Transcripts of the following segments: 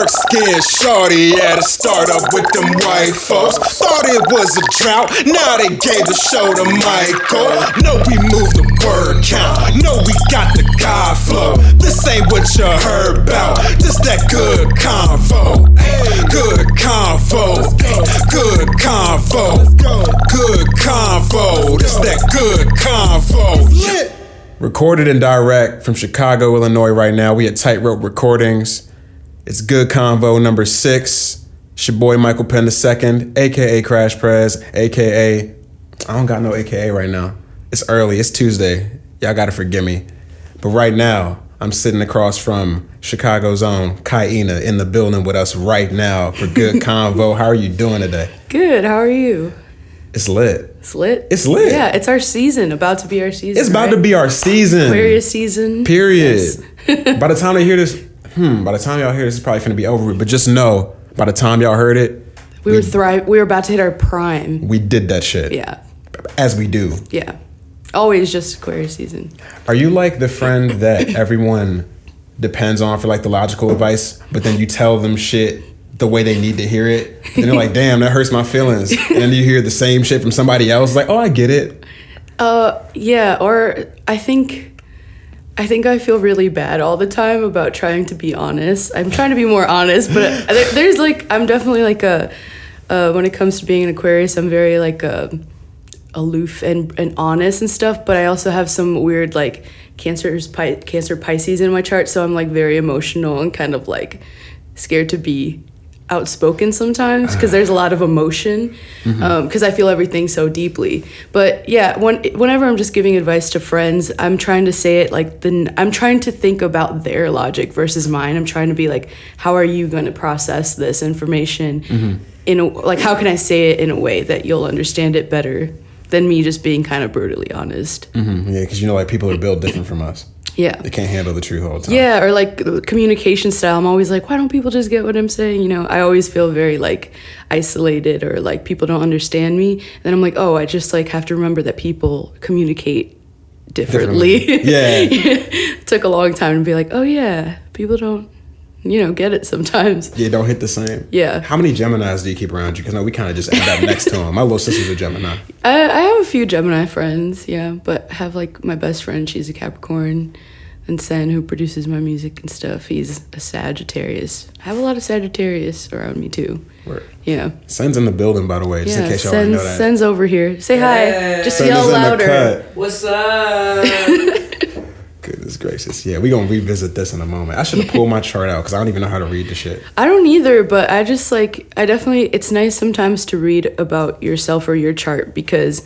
dark-skinned shorty at a startup with them white folks. Thought it was a drought, now they gave the show to Michael. No, we moved the word count, no, we got the God flow. This ain't what you heard about, this that good convo. Good convo, good convo, good convo. This that good convo. Recorded and direct from Chicago, Illinois right now. We at Tightrope Recordings. It's Good Convo number 6. It's your boy Michael Penn II, a.k.a. Crash Prez, a.k.a. I don't got no a.k.a. right now. It's early. It's Tuesday. Y'all gotta forgive me. But right now, I'm sitting across from Chicago's own KAINA in the building with us right now for Good Convo. How are you doing today? Good. How are you? It's lit. It's lit? It's lit. Yeah, it's our season. About to be our season. It's about to be our season. Aquarius season. Period. Yes. By the time they hear this, by the time y'all hear this, it's probably finna be over with. But just know, by the time y'all heard it, we were about to hit our prime. We did that shit. Yeah. As we do. Yeah. Always just Aquarius season. Are you like the friend that everyone depends on for like the logical advice, but then you tell them shit the way they need to hear it, and they're like, damn, that hurts my feelings, and then you hear the same shit from somebody else, like, oh, I get it. Yeah, or I think I feel really bad all the time about trying to be honest. I'm trying to be more honest, but there's like, I'm definitely like when it comes to being an Aquarius, I'm very like aloof and honest and stuff, but I also have some weird like Cancer Pisces in my chart, so I'm like very emotional and kind of like scared to be outspoken sometimes because there's a lot of emotion because I feel everything so deeply. But yeah, whenever I'm just giving advice to friends, I'm trying to say it like I'm trying to think about their logic versus mine. I'm trying to be like, how are you going to process this information like how can I say it in a way that you'll understand it better than me just being kind of brutally honest. Yeah, because like people are built different from us. Yeah. They can't handle the truth all the time. Yeah, or like communication style. I'm always like, why don't people just get what I'm saying? You know, I always feel very like isolated or like people don't understand me. And then I'm like, oh, I just like have to remember that people communicate differently. Yeah. It took a long time to be like, oh yeah, people don't, get it sometimes. Yeah, don't hit the same. Yeah. How many Geminis do you keep around you? Because we kind of just end up next to them. My little sister's a Gemini. I have a few Gemini friends, yeah, but I have like my best friend, she's a Capricorn, and Sen, who produces my music and stuff, he's a Sagittarius. I have a lot of Sagittarius around me too. Word. Yeah. Sen's in the building, by the way, just in case y'all already know that. Sen's over here. Say hi. Just Sen yell louder. What's up? Goodness gracious. Yeah, we're going to revisit this in a moment. I should have pulled my chart out because I don't even know how to read the shit. I don't either, but I just it's nice sometimes to read about yourself or your chart because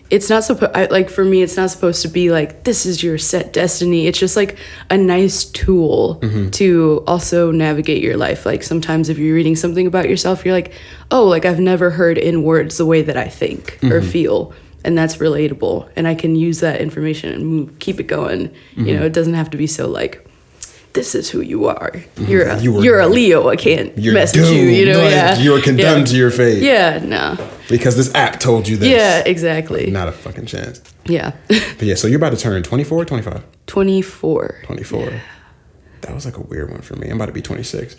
it's not for me, it's not supposed to be like, this is your set destiny. It's just like a nice tool to also navigate your life. Like sometimes if you're reading something about yourself, you're like, oh, like I've never heard in words the way that I think or feel. And that's relatable. And I can use that information and keep it going. It doesn't have to be so like, this is who you are. You're a Leo. I can't mess with you. Like, you're condemned to your fate. Yeah, no. Because this app told you this. Yeah, exactly. Not a fucking chance. Yeah. But yeah, so you're about to turn 24 or 25? 24. 24. Yeah. That was like a weird one for me. I'm about to be 26.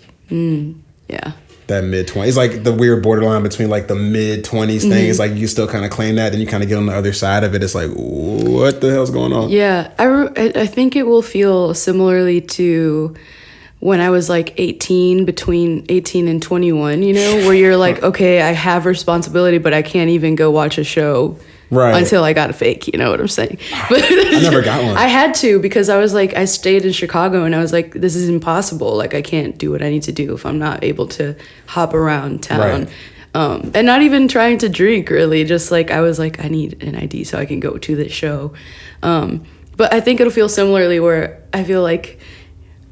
Yeah. That mid-20s. It's like the weird borderline between like the mid-20s thing. It's like you still kind of claim that, then you kind of get on the other side of it. It's like, what the hell's going on? Yeah. I think it will feel similarly to when I was like 18, between 18 and 21, where you're like, okay, I have responsibility, but I can't even go watch a show. Right. Until I got a fake, you know what I'm saying? But I never got one. I had to because I was like, I stayed in Chicago and I was like, this is impossible. Like, I can't do what I need to do if I'm not able to hop around town. Right. And not even trying to drink, really. Just like, I was like, I need an ID so I can go to this show. But I think it'll feel similarly where I feel like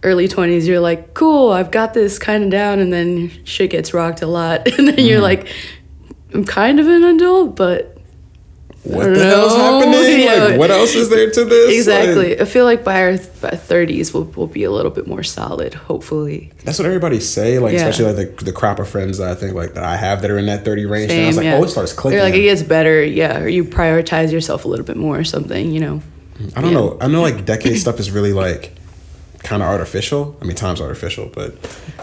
early 20s, you're like, cool, I've got this kind of down. And then shit gets rocked a lot. And then you're like, I'm kind of an adult, but what the hell's happening? Like, what else is there to this? Exactly. Like, I feel like by our 30s, we'll be a little bit more solid, hopefully. That's what everybody say, like, especially like the crop of friends that I think like that I have that are in that 30 range. Same, and I was like, oh, it starts clicking. They're like, it gets better, or you prioritize yourself a little bit more or something, I don't know. I know like decade stuff is really like kind of artificial. I mean, time's artificial, but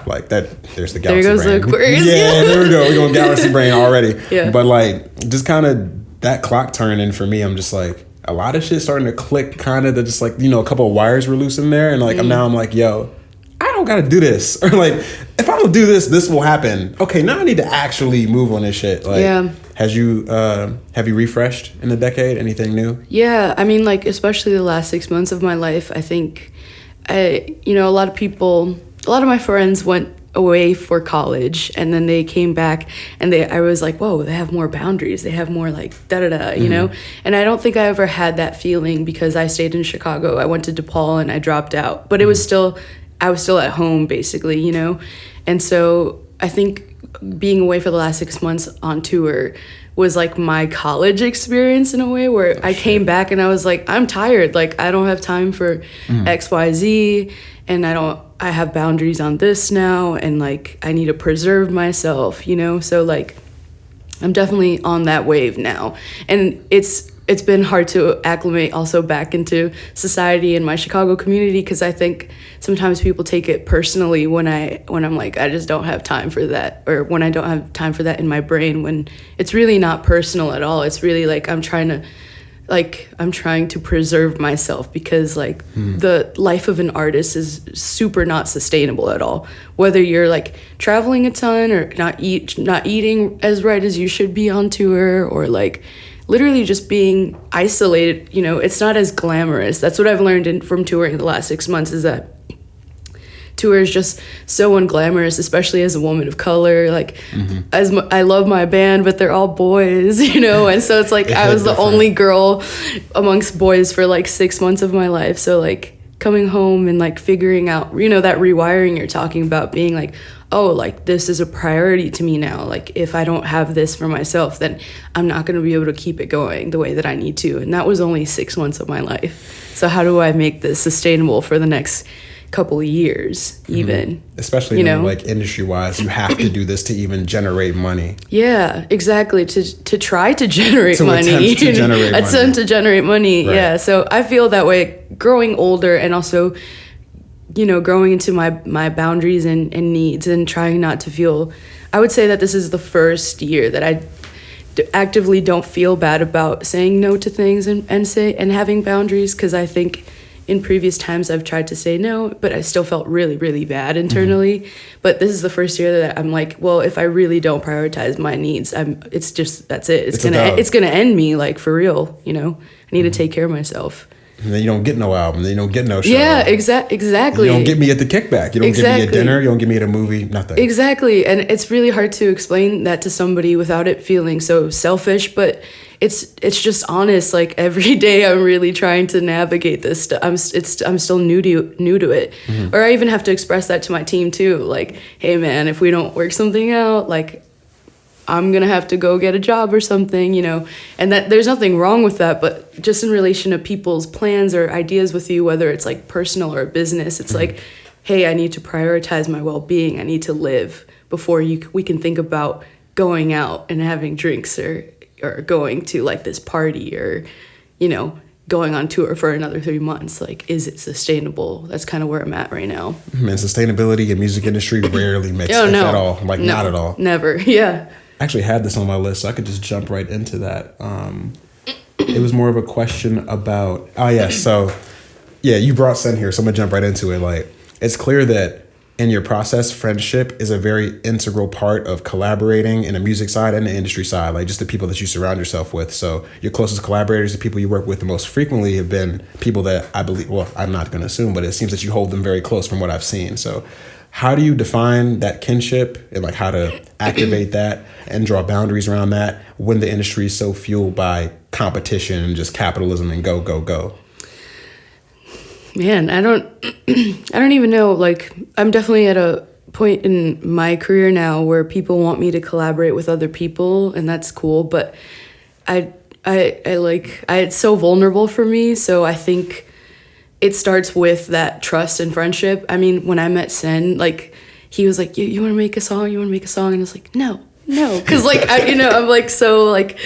like that, there's the there galaxy goes brain. the Aquarius. Yeah, there we go. We're going galaxy brain already. Yeah. But like, just kind of that clock turning for me, I'm just like, a lot of shit starting to click, kind of, just like, you know, a couple of wires were loose in there. And like, I'm like, yo, I don't got to do this. Or like, if I don't do this, this will happen. Okay, now I need to actually move on this shit. Like, Yeah. have you refreshed in the decade? Anything new? Yeah, I mean, like, especially the last 6 months of my life, I think, a lot of my friends went away for college, and then they came back, and I was like, whoa, they have more boundaries. They have more, like, da-da-da, you know? And I don't think I ever had that feeling because I stayed in Chicago. I went to DePaul, and I dropped out. But I was still at home, basically, you know? And so I think being away for the last 6 months on tour was like my college experience in a way where I came back and I was like, I'm tired. Like, I don't have time for X, Y, Z, and I have boundaries on this now, and like, I need to preserve myself, you know? So like, I'm definitely on that wave now. And it's been hard to acclimate also back into society and my Chicago community, because I think sometimes people take it personally when I'm like, I just don't have time for that, or when I don't have time for that in my brain, when it's really not personal at all. It's really like I'm trying to preserve myself, because like the life of an artist is super not sustainable at all. Whether you're like traveling a ton or not eating as right as you should be on tour, or like literally just being isolated, you know, it's not as glamorous. That's what I've learned from touring the last 6 months, is that tour is just so unglamorous, especially as a woman of color. Like, I love my band, but they're all boys, you know? And so it's like, I was the only girl amongst boys for like 6 months of my life. So like coming home and like figuring out, you know, that rewiring you're talking about, being like, oh, like this is a priority to me now. Like, if I don't have this for myself, then I'm not going to be able to keep it going the way that I need to. And that was only 6 months of my life. So how do I make this sustainable for the next couple of years, even? Especially, you know, like industry wise, you have to do this to even generate money. Yeah, exactly. To try to generate money. Attempt to generate money. Right. Yeah. So I feel that way growing older, and also, you know, growing into my boundaries and needs, and trying not to feel, I would say that this is the first year that I actively don't feel bad about saying no to things and having boundaries, because I think in previous times I've tried to say no, but I still felt really, really bad internally. But this is the first year that I'm like, well, if I really don't prioritize my needs, it's just, that's it. It's gonna end me, like, for real, you know? I need to take care of myself. And then you don't get no album. Then you don't get no show. Yeah, exactly. You don't get me at the kickback. You don't get me at dinner. You don't get me at a movie. Nothing. Exactly. And it's really hard to explain that to somebody without it feeling so selfish, but it's just honest. Like, every day I'm really trying to navigate this stuff. I'm still new to it. Or I even have to express that to my team too. Like, hey man, if we don't work something out, like, I'm going to have to go get a job or something, you know, and that there's nothing wrong with that. But just in relation to people's plans or ideas with you, whether it's like personal or business, it's like, hey, I need to prioritize my well-being. I need to live before we can think about going out and having drinks or going to like this party, or, you know, going on tour for another 3 months. Like, is it sustainable? That's kind of where I'm at right now. Man, sustainability in music industry rarely makes sense at all. Like, not at all. Never. Yeah. I actually had this on my list, so I could just jump right into that. It was more of a question about, you brought Sen here, so I'm gonna jump right into it. Like, it's clear that in your process, friendship is a very integral part of collaborating in the music side and the industry side, like just the people that you surround yourself with. So your closest collaborators, the people you work with the most frequently, have been people that I believe, well, I'm not gonna assume, but it seems that you hold them very close from what I've seen. So how do you define that kinship, and like how to activate that and draw boundaries around that when the industry is so fueled by competition and just capitalism and go, go, go? Man, I don't even know. Like, I'm definitely at a point in my career now where people want me to collaborate with other people, and that's cool. But it's so vulnerable for me. So I think it starts with that trust and friendship. I mean, when I met Sen, like, he was like, you want to make a song? You want to make a song? And I was like, no. Cause like, I'm like, so like,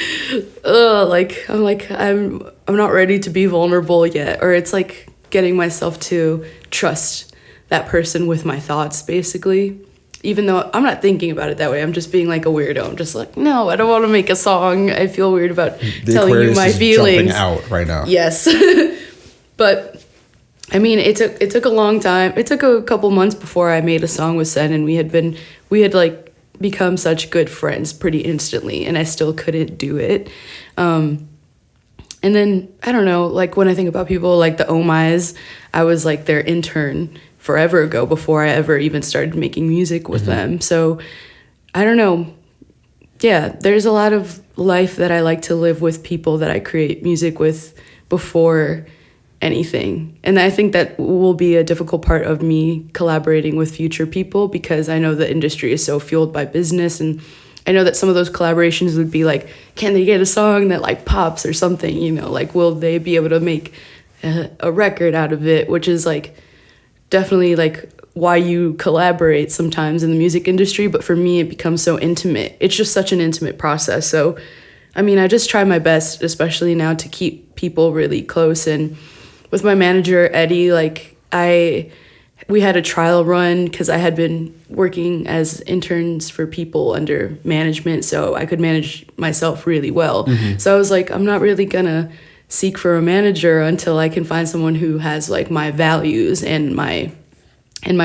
I'm not ready to be vulnerable yet. Or it's like, getting myself to trust that person with my thoughts, basically. Even though I'm not thinking about it that way, I'm just being like a weirdo. I'm just like, no, I don't want to make a song. I feel weird about telling Aquarius you my is feelings. Jumping out right now. Yes. But I mean, it took a long time. It took a couple months before I made a song with Sen, and we had like become such good friends pretty instantly, and I still couldn't do it. And then I don't know, like when I think about people like the Oh My's, I was like their intern forever ago before I ever even started making music with them. So I don't know. Yeah, there's a lot of life that I like to live with people that I create music with before anything. And I think that will be a difficult part of me collaborating with future people, because I know the industry is so fueled by business, and I know that some of those collaborations would be like, can they get a song that like pops or something, you know, like will they be able to make a record out of it, which is like definitely like why you collaborate sometimes in the music industry. But for me, it becomes so intimate. It's just such an intimate process. So, I mean, I just try my best, especially now, to keep people really close. And with my manager, Eddie, like we had a trial run because I had been working as interns for people under management, so I could manage myself really well. So I was like, I'm not really gonna seek for a manager until I can find someone who has like my values and my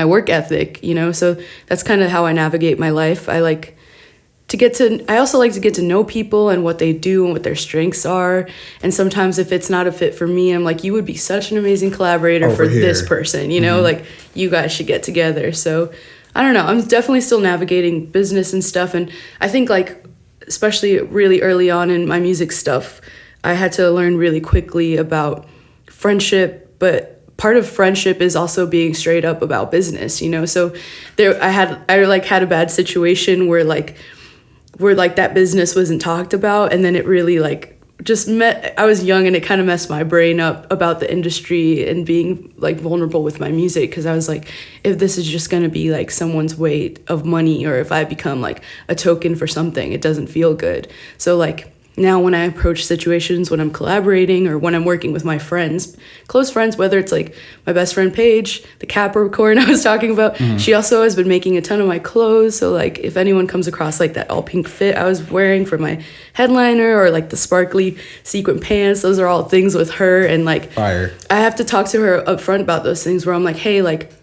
work ethic, you know? So that's kind of how I navigate my life. I also like to get to know people and what they do and what their strengths are. And sometimes if it's not a fit for me, I'm like, you would be such an amazing collaborator for this person, you know, like you guys should get together. So I don't know, I'm definitely still navigating business and stuff. And I think like, especially really early on in my music stuff, I had to learn really quickly about friendship, but part of friendship is also being straight up about business, you know? So I had a bad situation where that business wasn't talked about, and then it really like I was young and it kind of messed my brain up about the industry and being like vulnerable with my music, because I was like, if this is just going to be like someone's weight of money, or if I become like a token for something, it doesn't feel good. So like now when I approach situations when I'm collaborating or when I'm working with my friends, close friends, whether it's like my best friend Paige, the Capricorn I was talking about, she also has been making a ton of my clothes. So like if anyone comes across like that all pink fit I was wearing for my headliner, or like the sparkly sequin pants, those are all things with her. And like Fire. I have to talk to her up front about those things, where I'm like, hey, like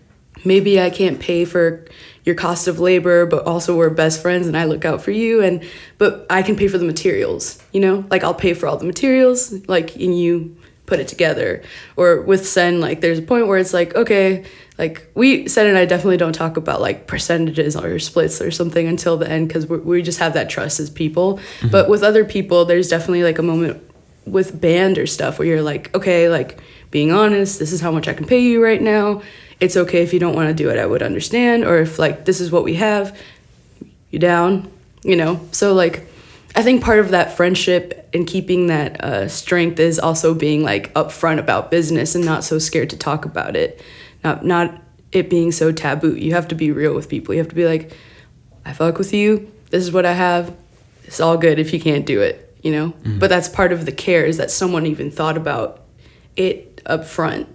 maybe I can't pay for your cost of labor, but also we're best friends and I look out for you, but I can pay for the materials, you know, like I'll pay for all the materials, like, and you put it together. Or with Sen, like there's a point where it's like, okay, like Sen and I definitely don't talk about like percentages or splits or something until the end, because we just have that trust as people. But with other people, there's definitely like a moment with band or stuff where you're like, okay, like being honest, this is how much I can pay you right now. It's okay if you don't want to do it, I would understand. Or if like this is what we have, you down, you know? So like I think part of that friendship and keeping that strength is also being like upfront about business and not so scared to talk about it. Not it being so taboo. You have to be real with people. You have to be like, I fuck with you, this is what I have, it's all good if you can't do it, you know? But that's part of the care, is that someone even thought about it up front,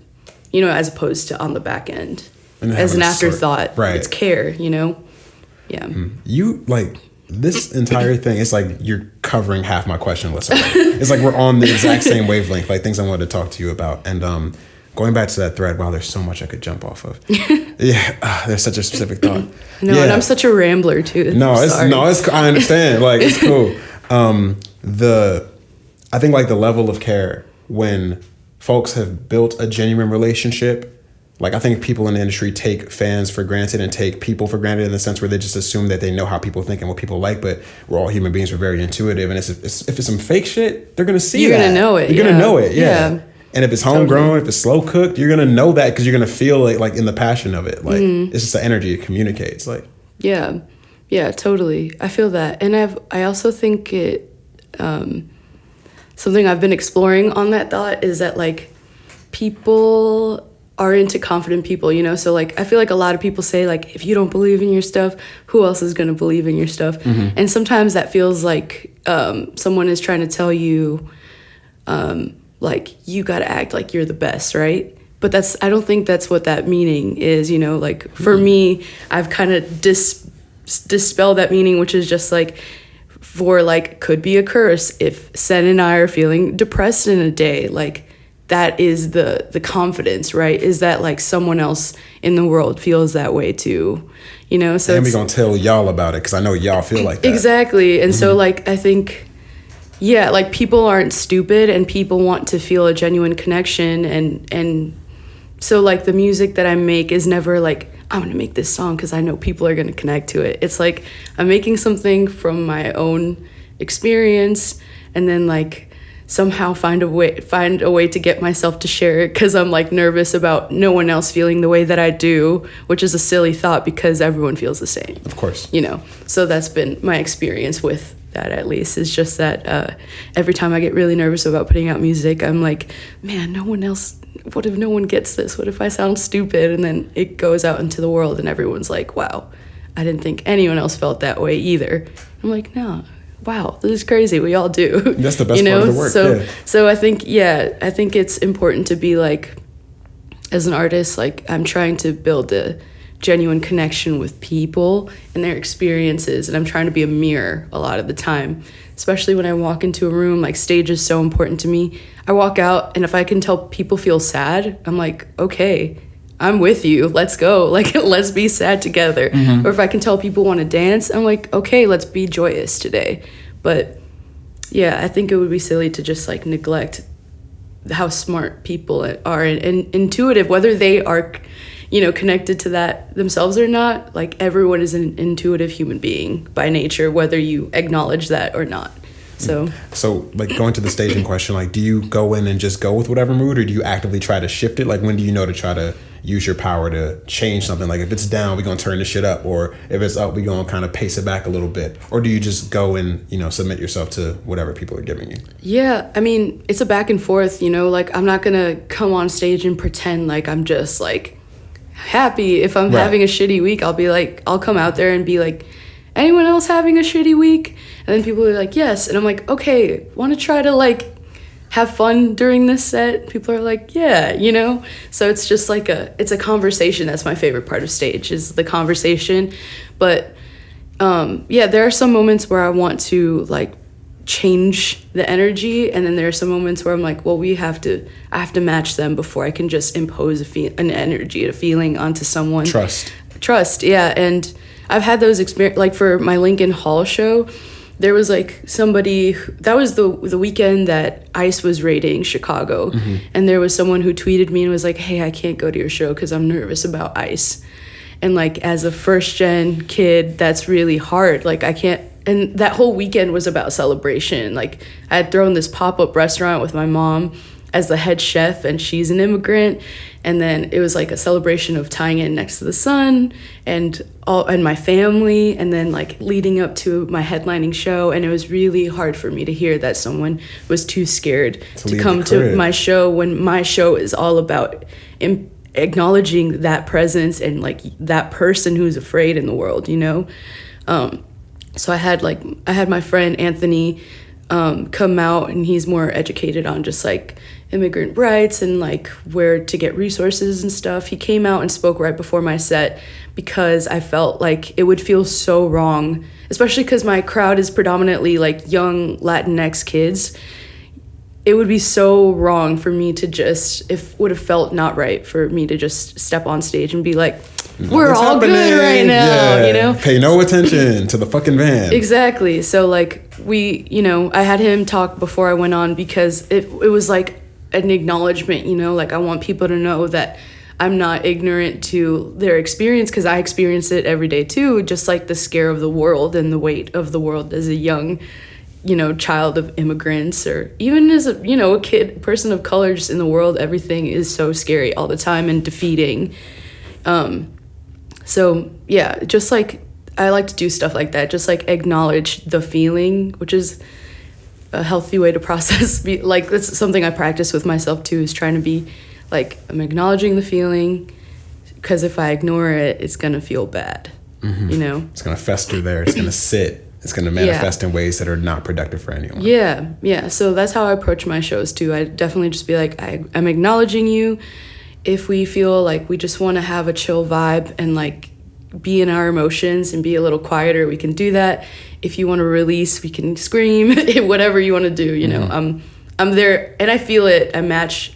you know, as opposed to on the back end as an afterthought. Right. It's care, you know? Yeah. You like this entire thing, it's like you're covering half my question list already. It's like we're on the exact same wavelength, like things I wanted to talk to you about. And going back to that thread, wow, there's so much I could jump off of. Yeah, there's such a specific thought. No, yeah. And I'm such a rambler too. It's I understand. Like it's cool. I think like the level of care when folks have built a genuine relationship. Like I think people in the industry take fans for granted and take people for granted in the sense where they just assume that they know how people think and what people like, but we're all human beings, we're very intuitive. And if it's some fake shit, they're gonna see You're gonna know it. You're gonna know it, yeah. And if it's homegrown, totally. if it's slow cooked, you're gonna know that because you're gonna feel it like in the passion of it. Like it's just the energy it communicates. Like yeah, totally. I feel that, and I also think it. Something I've been exploring on that thought is that like people are into confident people, you know? So like I feel like a lot of people say like, if you don't believe in your stuff, who else is gonna believe in your stuff? And sometimes that feels like someone is trying to tell you like you gotta act like you're the best, right? but I don't think that's what that meaning is, you know, like for me, I've kind of dispelled that meaning, which is just like, for like, could be a curse if Sen and I are feeling depressed in a day, like that is the confidence, right? Is that like someone else in the world feels that way too, you know? So and we gonna tell y'all about it because I know y'all feel like that. Exactly. And so like, I think, yeah, like people aren't stupid and people want to feel a genuine connection. And so like the music that I make is never like, I'm going to make this song because I know people are going to connect to it. It's like I'm making something from my own experience and then like somehow find a way to get myself to share it because I'm like nervous about no one else feeling the way that I do, which is a silly thought because everyone feels the same. Of course. You know, so that's been my experience with that, at least. Is just that every time I get really nervous about putting out music, I'm like, man, no one else, what if no one gets this? What if I sound stupid? And then it goes out into the world and everyone's like, wow, I didn't think anyone else felt that way either. I'm like, no, wow, this is crazy. We all do. That's the best part of the work. So I think it's important to be like, as an artist, like I'm trying to build a genuine connection with people and their experiences, and I'm trying to be a mirror a lot of the time, especially when I walk into a room. Like stage is so important to me. I walk out and if I can tell people feel sad, I'm like, okay, I'm with you, let's go, like let's be sad together. Or if I can tell people want to dance, I'm like, okay, let's be joyous today. But yeah, I think it would be silly to just like neglect how smart people are and intuitive, whether they are, you know, connected to that themselves or not. Like everyone is an intuitive human being by nature, whether you acknowledge that or not. So like going to the staging question, like do you go in and just go with whatever mood, or do you actively try to shift it? Like when do you know to try to use your power to change something? Like if it's down, we're gonna turn this shit up, or if it's up, we're gonna kind of pace it back a little bit. Or do you just go and, you know, submit yourself to whatever people are giving you? Yeah, I mean, it's a back and forth, you know, like I'm not gonna come on stage and pretend like I'm just like happy. If I'm having a shitty week, I'll be like, I'll come out there and be like, anyone else having a shitty week? And then people are like, yes. And I'm like, okay, want to try to like have fun during this set? People are like, yeah, you know? So it's just like it's a conversation. That's my favorite part of stage, is the conversation. But yeah, there are some moments where I want to like change the energy, and then there are some moments where I'm like, well, I have to match them before I can just impose an energy, a feeling onto someone. Trust, yeah. And I've had those experiences, like for my Lincoln Hall show, there was like somebody, that was the weekend that ICE was raiding Chicago, and there was someone who tweeted me and was like, hey, I can't go to your show because I'm nervous about ICE. And like as a first gen kid, that's really hard. Like I can't, and that whole weekend was about celebration. Like I had thrown this pop-up restaurant with my mom as the head chef, and she's an immigrant. And then it was like a celebration of tying in next to the sun and my family, and then like leading up to my headlining show. And it was really hard for me to hear that someone was too scared to come to my show, when my show is all about acknowledging that presence and like that person who's afraid in the world, you know? So I had my friend Anthony come out, and he's more educated on just like immigrant rights and like where to get resources and stuff. He came out and spoke right before my set because I felt like it would feel so wrong, especially because my crowd is predominantly like young Latinx kids. It would be so wrong for me to would have felt not right for me to just step on stage and be like, we're all good right now, you know? Pay no attention to the fucking van. Exactly. So like I had him talk before I went on because it was like an acknowledgement, you know, like I want people to know that I'm not ignorant to their experience, because I experience it every day too, just like the scare of the world and the weight of the world as a young, you know, child of immigrants, or even as a person of color. Just in the world, everything is so scary all the time and defeating. So yeah, just like I like to do stuff like that, just like acknowledge the feeling, which is a healthy way to process. Like that's something I practice with myself too, is trying to be like, I'm acknowledging the feeling, because if I ignore it, it's gonna feel bad. You know, it's gonna fester there. It's gonna sit. It's going to manifest in ways that are not productive for anyone. Yeah. So that's how I approach my shows too. I definitely just be like, I'm acknowledging you. if we feel like we just want to have a chill vibe and like be in our emotions and be a little quieter, we can do that. If you want to release, we can scream, whatever you want to do, you know. I'm there and I feel it. I match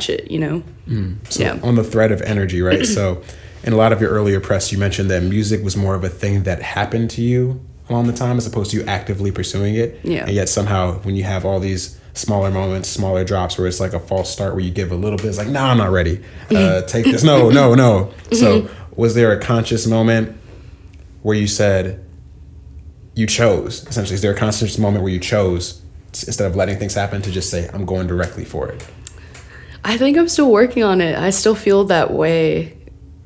it, you know. So on the thread of energy, right? So in a lot of your earlier press, you mentioned that music was more of a thing that happened to you along the time as opposed to you actively pursuing it. Yeah. And yet somehow when you have all these smaller moments, smaller drops where it's like a false start where you give a little bit, it's like, nah, I'm not ready. Take this. No. So was there a conscious moment where you said you chose, essentially? Is there a conscious moment where you chose, instead of letting things happen, to just say, I'm going directly for it? I think I'm still working on it. I still feel that way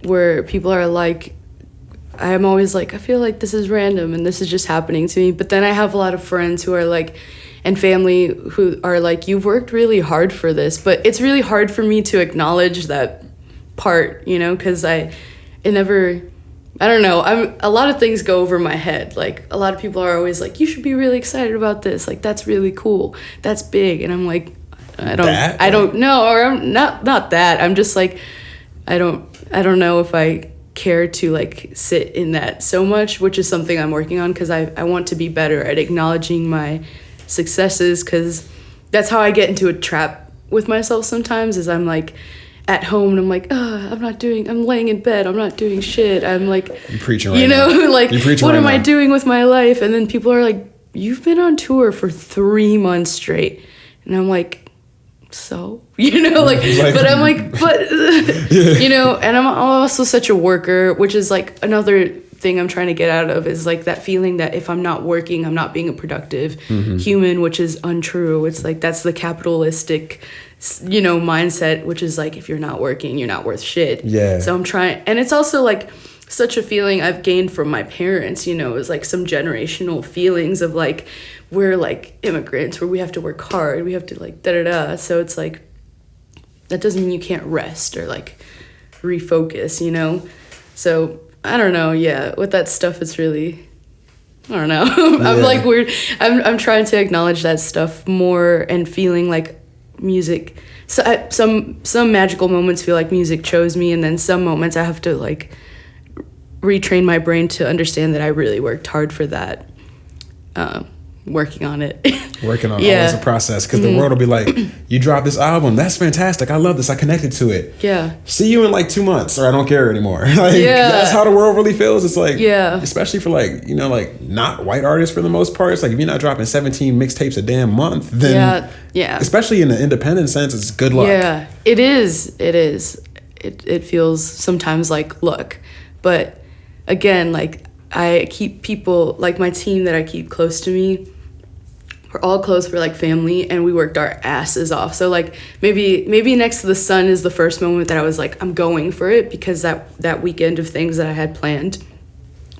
where people are like, I'm always like, I feel like this is random and this is just happening to me. But then I have a lot of friends who are like, and family who are like, you've worked really hard for this. But it's really hard for me to acknowledge that part, you know, because I don't know. A lot of things go over my head. Like a lot of people are always like, you should be really excited about this. Like, that's really cool. That's big. And I'm like, I don't know. Or I'm not that. I'm just like, I don't know if I care to like sit in that so much, which is something I'm working on because I want to be better at acknowledging my successes, because that's how I get into a trap with myself sometimes, is I'm like at home and I'm like, I'm laying in bed, I'm not doing shit. I'm like, you're preaching right you know, now. like, what am I doing with my life? And then people are like, you've been on tour for 3 months straight. And I'm like, so, you know, like but I'm like, you know, and I'm also such a worker, which is like another thing I'm trying to get out of, is like that feeling that if I'm not working, I'm not being a productive human, which is untrue. It's like, that's the capitalistic, you know, mindset, which is like, if you're not working, you're not worth shit. Yeah. So I'm trying, and it's also like such a feeling I've gained from my parents, you know, is like some generational feelings of like, we're like immigrants where we have to work hard, we have to like da-da-da. So it's like, that doesn't mean you can't rest or like refocus, you know? So I don't know. Yeah. With that stuff, it's really, I don't know. I'm like weird. I'm trying to acknowledge that stuff more and feeling like music. So some magical moments feel like music chose me. And then some moments I have to like retrain my brain to understand that I really worked hard for that. Working on it. Working on it. Always a process, because the world will be like, you dropped this album, that's fantastic, I love this, I connected to it. Yeah. See you in like 2 months, or I don't care anymore. Like, that's how the world really feels. It's like, especially for like, you know, like not white artists for the most part. It's like, if you're not dropping 17 mixtapes a damn month, then especially in the independent sense, it's good luck. Yeah, it is. It feels sometimes like luck. But again, like I keep people, like my team that I keep close to me, we're all close, we're like family, and we worked our asses off. So like maybe Next to the Sun is the first moment that I was like, I'm going for it, because that weekend of things that I had planned,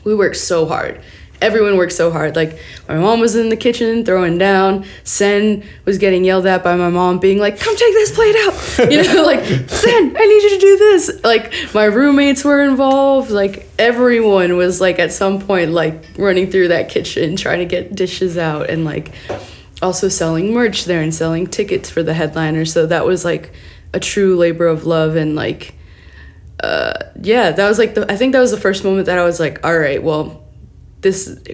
we worked so hard. Everyone worked so hard. Like my mom was in the kitchen throwing down. Sen was getting yelled at by my mom, being like, come take this plate out. You know, like, Sen, I need you to do this. Like my roommates were involved. Like everyone was like at some point like running through that kitchen trying to get dishes out, and like also selling merch there and selling tickets for the headliner. So that was like a true labor of love. And like that was like I think that was the first moment that I was like, all right, well,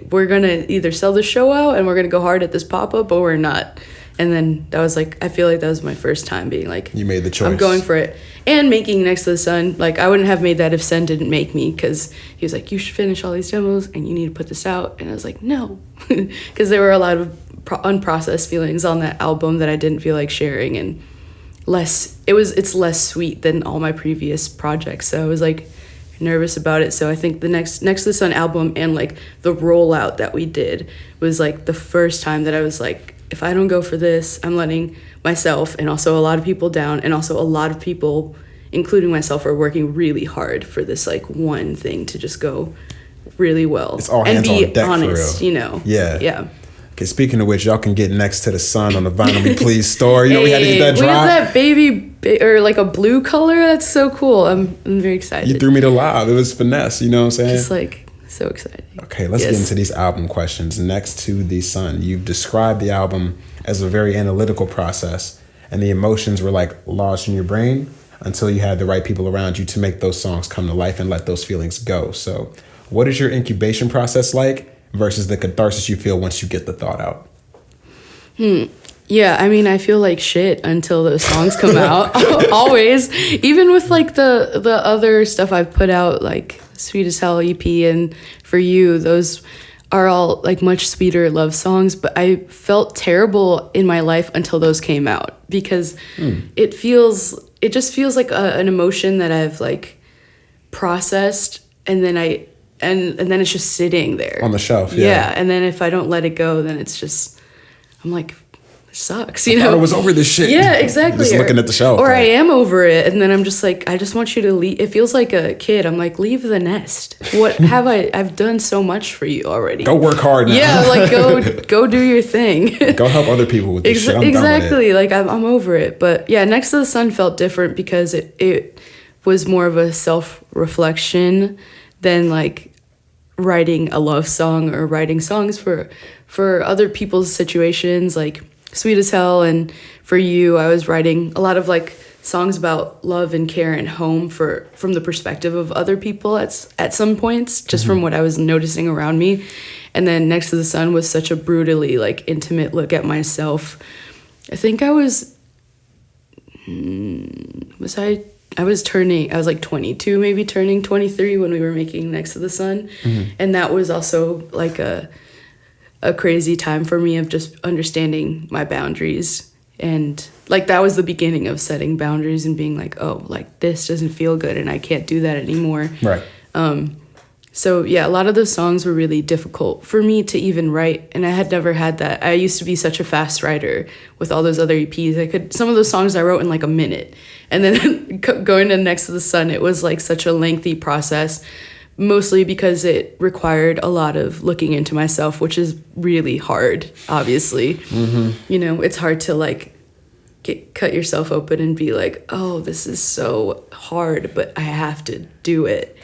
we're gonna either sell the show out and we're gonna go hard at this pop-up, or we're not. And then that was like, I feel like that was my first time being like, you made the choice, I'm going for it. And making Next to the Sun, like I wouldn't have made that if Sen didn't make me, because he was like, you should finish all these demos and you need to put this out. And I was like, no, because there were a lot of unprocessed feelings on that album that I didn't feel like sharing, and it's less sweet than all my previous projects. So I was like nervous about it. So I think the Next to the Sun album and like the rollout that we did was like the first time that I was like, if I don't go for this, I'm letting myself and also a lot of people down, and also a lot of people, including myself, are working really hard for this like one thing to just go really well. It's all hands on deck, honest, for real. You know. Yeah. Okay, speaking of which, y'all can get Next to the Sun on the Vinyl Me Please store. You know, we had to get that drop. We have that baby, or like a blue color. That's so cool. I'm very excited. You threw me to live. It was finesse, you know what I'm saying? Just like so exciting. Okay, let's get into these album questions. Next to the Sun, you've described the album as a very analytical process, and the emotions were like lodged in your brain. until you had the right people around you to make those songs come to life and let those feelings go. So what is your incubation process like versus the catharsis you feel once you get the thought out? Yeah, I mean, I feel like shit until those songs come out. Always. Even with like the other stuff I've put out, like Sweet as Hell EP and For You, those are all like much sweeter love songs, but I felt terrible in my life until those came out because it just feels like an emotion that I've like processed, and then and then it's just sitting there on the shelf. Yeah, and then if I don't let it go, then it's just, I'm like, it sucks, you know? I thought I was over this shit. Yeah, exactly. Just looking at the shelf. Or I am over it, and then I'm just like, I just want you to leave. It feels like a kid. I'm like, leave the nest. What have I've done so much for you already. Go work hard now. Yeah, like go do your thing. Go help other people with this shit. I'm exactly. done with it. Like I'm over it. But yeah, Next to the Sun felt different because it was more of a self-reflection than like writing a love song or writing songs for other people's situations. Like Sweet as Hell and For You, I was writing a lot of like songs about love and care and home from the perspective of other people at some points, just from what I was noticing around me. And then Next to the Sun was such a brutally like intimate look at myself. I think I was like 22, maybe turning 23 when we were making Next to the Sun. And that was also like a crazy time for me of just understanding my boundaries, and like that was the beginning of setting boundaries and being like, oh, like this doesn't feel good and I can't do that anymore. Right. So yeah, a lot of those songs were really difficult for me to even write, and I had never had that. I used to be such a fast writer with all those other EPs. Some of those songs I wrote in like a minute, and then going to Next to the Sun, it was like such a lengthy process, mostly because it required a lot of looking into myself, which is really hard, obviously. You know, it's hard to like cut yourself open and be like, oh, this is so hard, but I have to do it,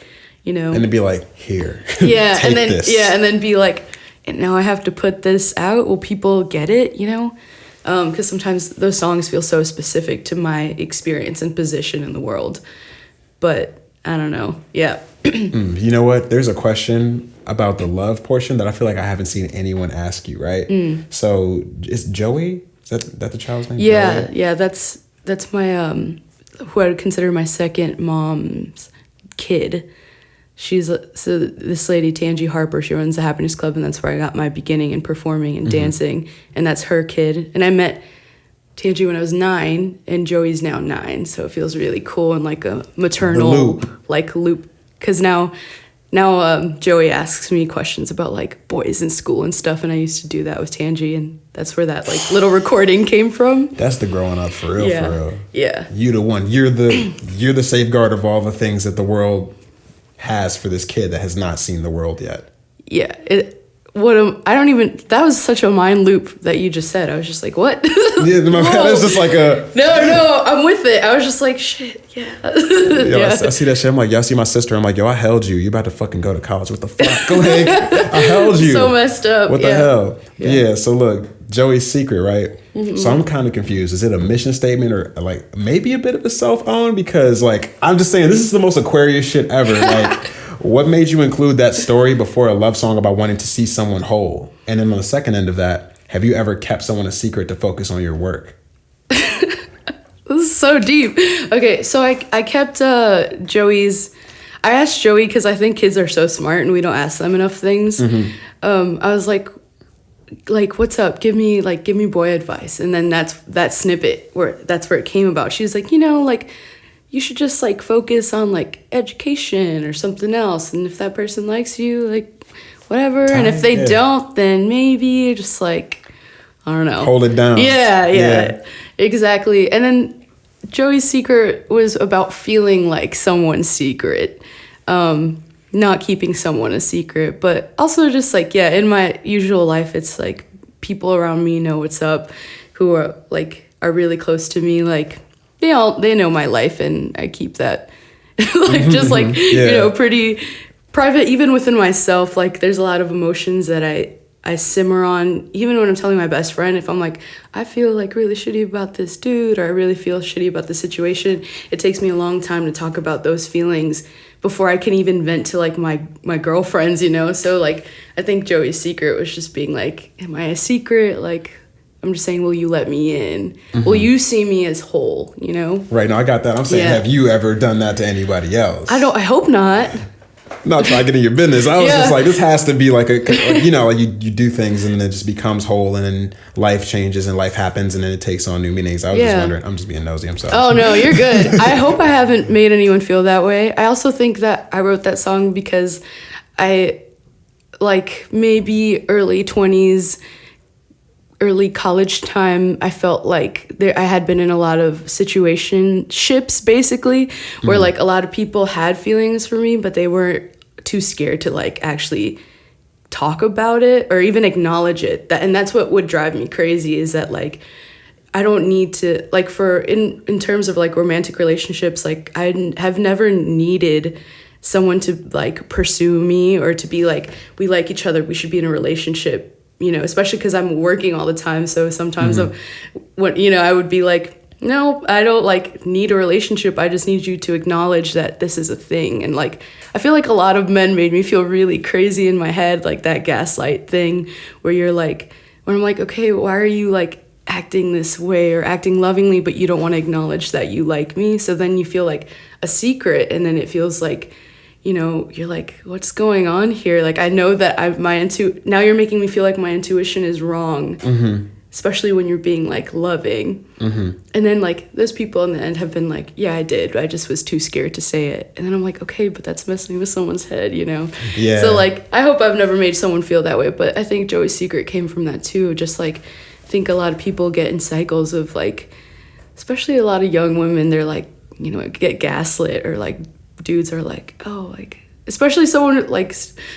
you know? And to be like, here, yeah, take this. Yeah, and then be like, and now I have to put this out. Will people get it, you know? Because sometimes those songs feel so specific to my experience and position in the world. But I don't know. Yeah. You know what? There's a question about the love portion that I feel like I haven't seen anyone ask you, right? So is Joey, is that the child's name? Yeah, Joey? yeah, that's my who I would consider my second mom's kid. So this lady, Tangi Harper, she runs the Happiness Club, and that's where I got my beginning in performing and dancing, and that's her kid. And I met Tangi when I was 9, and Joey's now 9, so it feels really cool and like a maternal loop. Because now Joey asks me questions about like boys in school and stuff, and I used to do that with Tangi, and that's where that like little recording came from. That's the growing up for real, for real. Yeah. You the one. You're the safeguard of all the things that the world has for this kid that has not seen the world yet. Yeah. That was such a mind loop that you just said. I was just like, what? Yeah, my head is just like a... No, I'm with it. I was just like, shit, yeah. I see that shit. I'm like, y'all see my sister? I'm like, yo, I held you. You about to fucking go to college. What the fuck? Like, I held you. So messed up. What the hell? Yeah, so look, Joey's secret, right? So I'm kind of confused. Is it a mission statement or like maybe a bit of a self-own? Because like, I'm just saying, this is the most Aquarius shit ever. Like, what made you include that story before a love song about wanting to see someone whole? And then on the second end of that, have you ever kept someone a secret to focus on your work? This is so deep. Okay, so I kept Joey's... I asked Joey because I think kids are so smart and we don't ask them enough things. I was like, what's up? Give me boy advice. And then that snippet that's where it came about. She was like, like, you should just like focus on like education or something else. And if that person likes you, like whatever. And if they don't, then maybe just like, I don't know. Hold it down. Yeah, exactly. And then Joey's secret was about feeling like someone's secret. Not keeping someone a secret, but also just like, in my usual life, it's like people around me know what's up, who are really close to me. Like they know my life, and I keep that pretty private, even within myself. Like there's a lot of emotions that I I simmer on, even when I'm telling my best friend, if I'm like, I feel like really shitty about this dude, or I really feel shitty about the situation, it takes me a long time to talk about those feelings before I can even vent to like my girlfriends, you know? So like, I think Joey's secret was just being like, am I a secret? Like, I'm just saying, will you let me in? Mm-hmm. Will you see me as whole, you know? Right, no, I got that. I'm saying, have you ever done that to anybody else? I hope not. Not trying to get in your business. I was just like, this has to be like you know, like you do things and then it just becomes whole, and then life changes and life happens and then it takes on new meanings. I was just wondering. I'm just being nosy. I'm sorry. Oh, no, you're good. I hope I haven't made anyone feel that way. I also think that I wrote that song because I, like, maybe early 20s, early college time, I felt like I had been in a lot of situationships, basically, where like a lot of people had feelings for me, but they weren't too scared to like actually talk about it or even acknowledge it. And that's what would drive me crazy, is that like I don't need to, like, for in terms of like romantic relationships, like I have never needed someone to like pursue me or to be like, we like each other, we should be in a relationship. You know, especially because I'm working all the time. So sometimes I would be like, no, I don't like need a relationship. I just need you to acknowledge that this is a thing. And like, I feel like a lot of men made me feel really crazy in my head, like that gaslight thing where you're like, when I'm like, okay, why are you like acting this way or acting lovingly, but you don't want to acknowledge that you like me? So then you feel like a secret, and then it feels like, you know, you're like, what's going on here? Like, I know that now you're making me feel like my intuition is wrong, especially when you're being like loving. And then like those people in the end have been like, yeah, I did. I just was too scared to say it. And then I'm like, okay, but that's messing with someone's head, you know? Yeah. So like, I hope I've never made someone feel that way, but I think Joey's secret came from that too. Just like, I think a lot of people get in cycles of like, especially a lot of young women, they're like, you know, get gaslit, or like, dudes are like, oh, like, especially someone like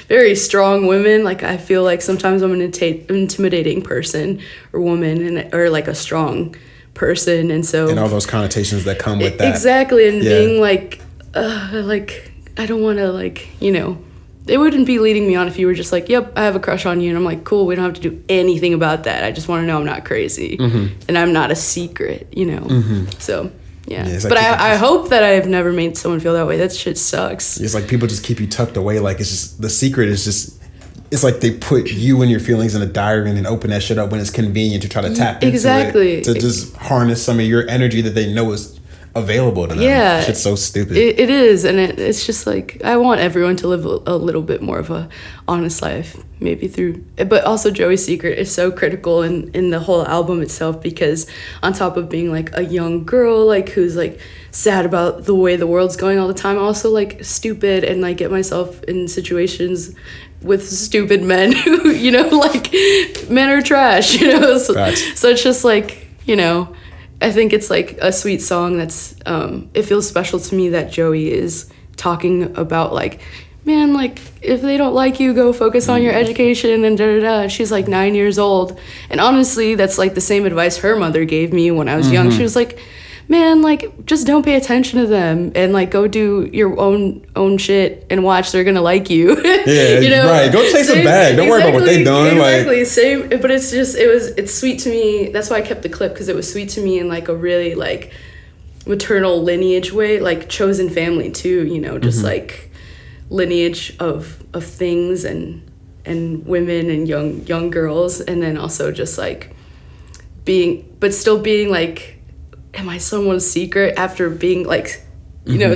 very strong women, like I feel like sometimes I'm an intimidating person or woman, or like a strong person, and so, and all those connotations that come with that, exactly. And being like I don't want to, like, you know, it wouldn't be leading me on if you were just like, yep, I have a crush on you, and I'm like, cool, we don't have to do anything about that, I just want to know I'm not crazy, and I'm not a secret, you know. So yeah, like, but I hope that I've never made someone feel that way. That shit sucks. It's like people just keep you tucked away. Like, it's just, the secret is just, it's like they put you and your feelings in a diary and then open that shit up when it's convenient to try to tap into it, to just harness some of your energy that they know is available to them. Yeah, shit's so stupid. It is, and it's just like, I want everyone to live a little bit more of a honest life, maybe through, but also Joey's secret is so critical in the whole album itself, because on top of being like a young girl, like who's like sad about the way the world's going all the time, I'm also like stupid and like get myself in situations with stupid men who, you know, like, men are trash, you know. So it's just like, you know, I think it's like a sweet song that's, it feels special to me that Joey is talking about like, man, like, if they don't like you, go focus on your education and da-da-da. She's like 9 years old. And honestly, that's like the same advice her mother gave me when I was young. She was like, man, like, just don't pay attention to them and like go do your own shit and watch, they're gonna like you. Yeah, you know? Right. Go chase a bag. Don't worry about what they done. Exactly. Like, same. But it's just, it's sweet to me. That's why I kept the clip, because it was sweet to me in like a really like maternal lineage way, like chosen family too, you know, just like lineage of things and women and young girls, and then also just like still being like, am I someone's secret after being like, you know,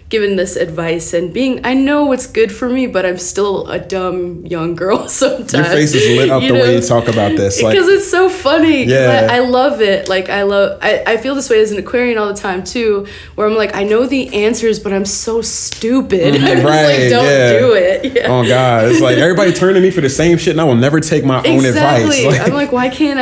given this advice and being, I know what's good for me, but I'm still a dumb young girl sometimes. Your face is lit up the way you talk about this. Because like, it's so funny. Yeah. I love it. Like, I feel this way as an Aquarian all the time too, where I'm like, I know the answers, but I'm so stupid. I'm just like, don't do it. Yeah. Oh God. It's like, everybody turn to me for the same shit and I will never take my own advice. Like, I'm like, why can't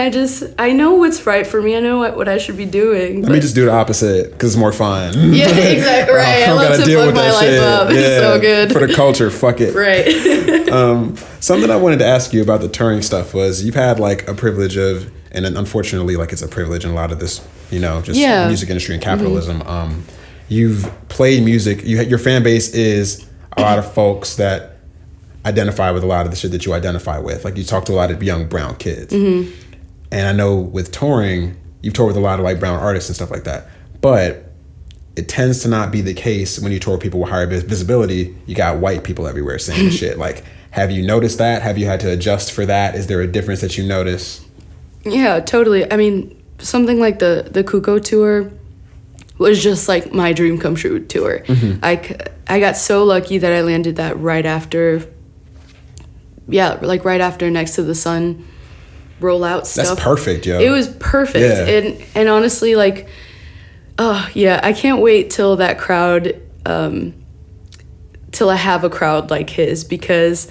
I know what's right for me. I know what I should be doing. Let me just do the opposite, because it's more fun. Yeah, exactly. Right. I love to fuck my life up. Yeah, it's so good. For the culture, fuck it. Right. Something I wanted to ask you about the touring stuff was, you've had like a privilege of, and unfortunately, like, it's a privilege in a lot of this, you know, just music industry and capitalism. You've played music. Your fan base is a lot of folks that identify with a lot of the shit that you identify with. Like, you talk to a lot of young brown kids. And I know with touring, you've toured with a lot of like brown artists and stuff like that. But it tends to not be the case when you tour people with higher visibility. You got white people everywhere saying shit. Like, have you noticed that? Have you had to adjust for that? Is there a difference that you notice? Yeah, totally. I mean, something like the Kuko tour was just like my dream come true tour. I got so lucky that I landed that right after Next to the Sun rollout stuff. That's perfect, yo. It was perfect. Yeah. And honestly, like, I can't wait till that crowd, till I have a crowd like his, because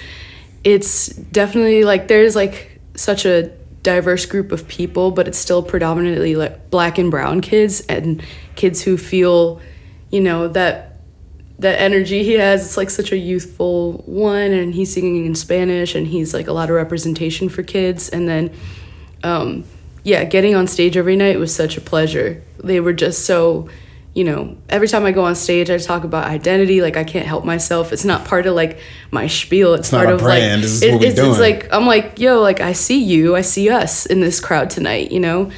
it's definitely like, there's like such a diverse group of people, but it's still predominantly like black and brown kids, and kids who feel, you know, that energy he has. It's like such a youthful one, and he's singing in Spanish, and he's like a lot of representation for kids. And then getting on stage every night was such a pleasure. They were just so, you know, every time I go on stage, I talk about identity. Like, I can't help myself. It's not part of like my spiel. It's part not a of brand. like, this is what we're doing. It's like, I'm like, yo, like, I see you, I see us in this crowd tonight, you know?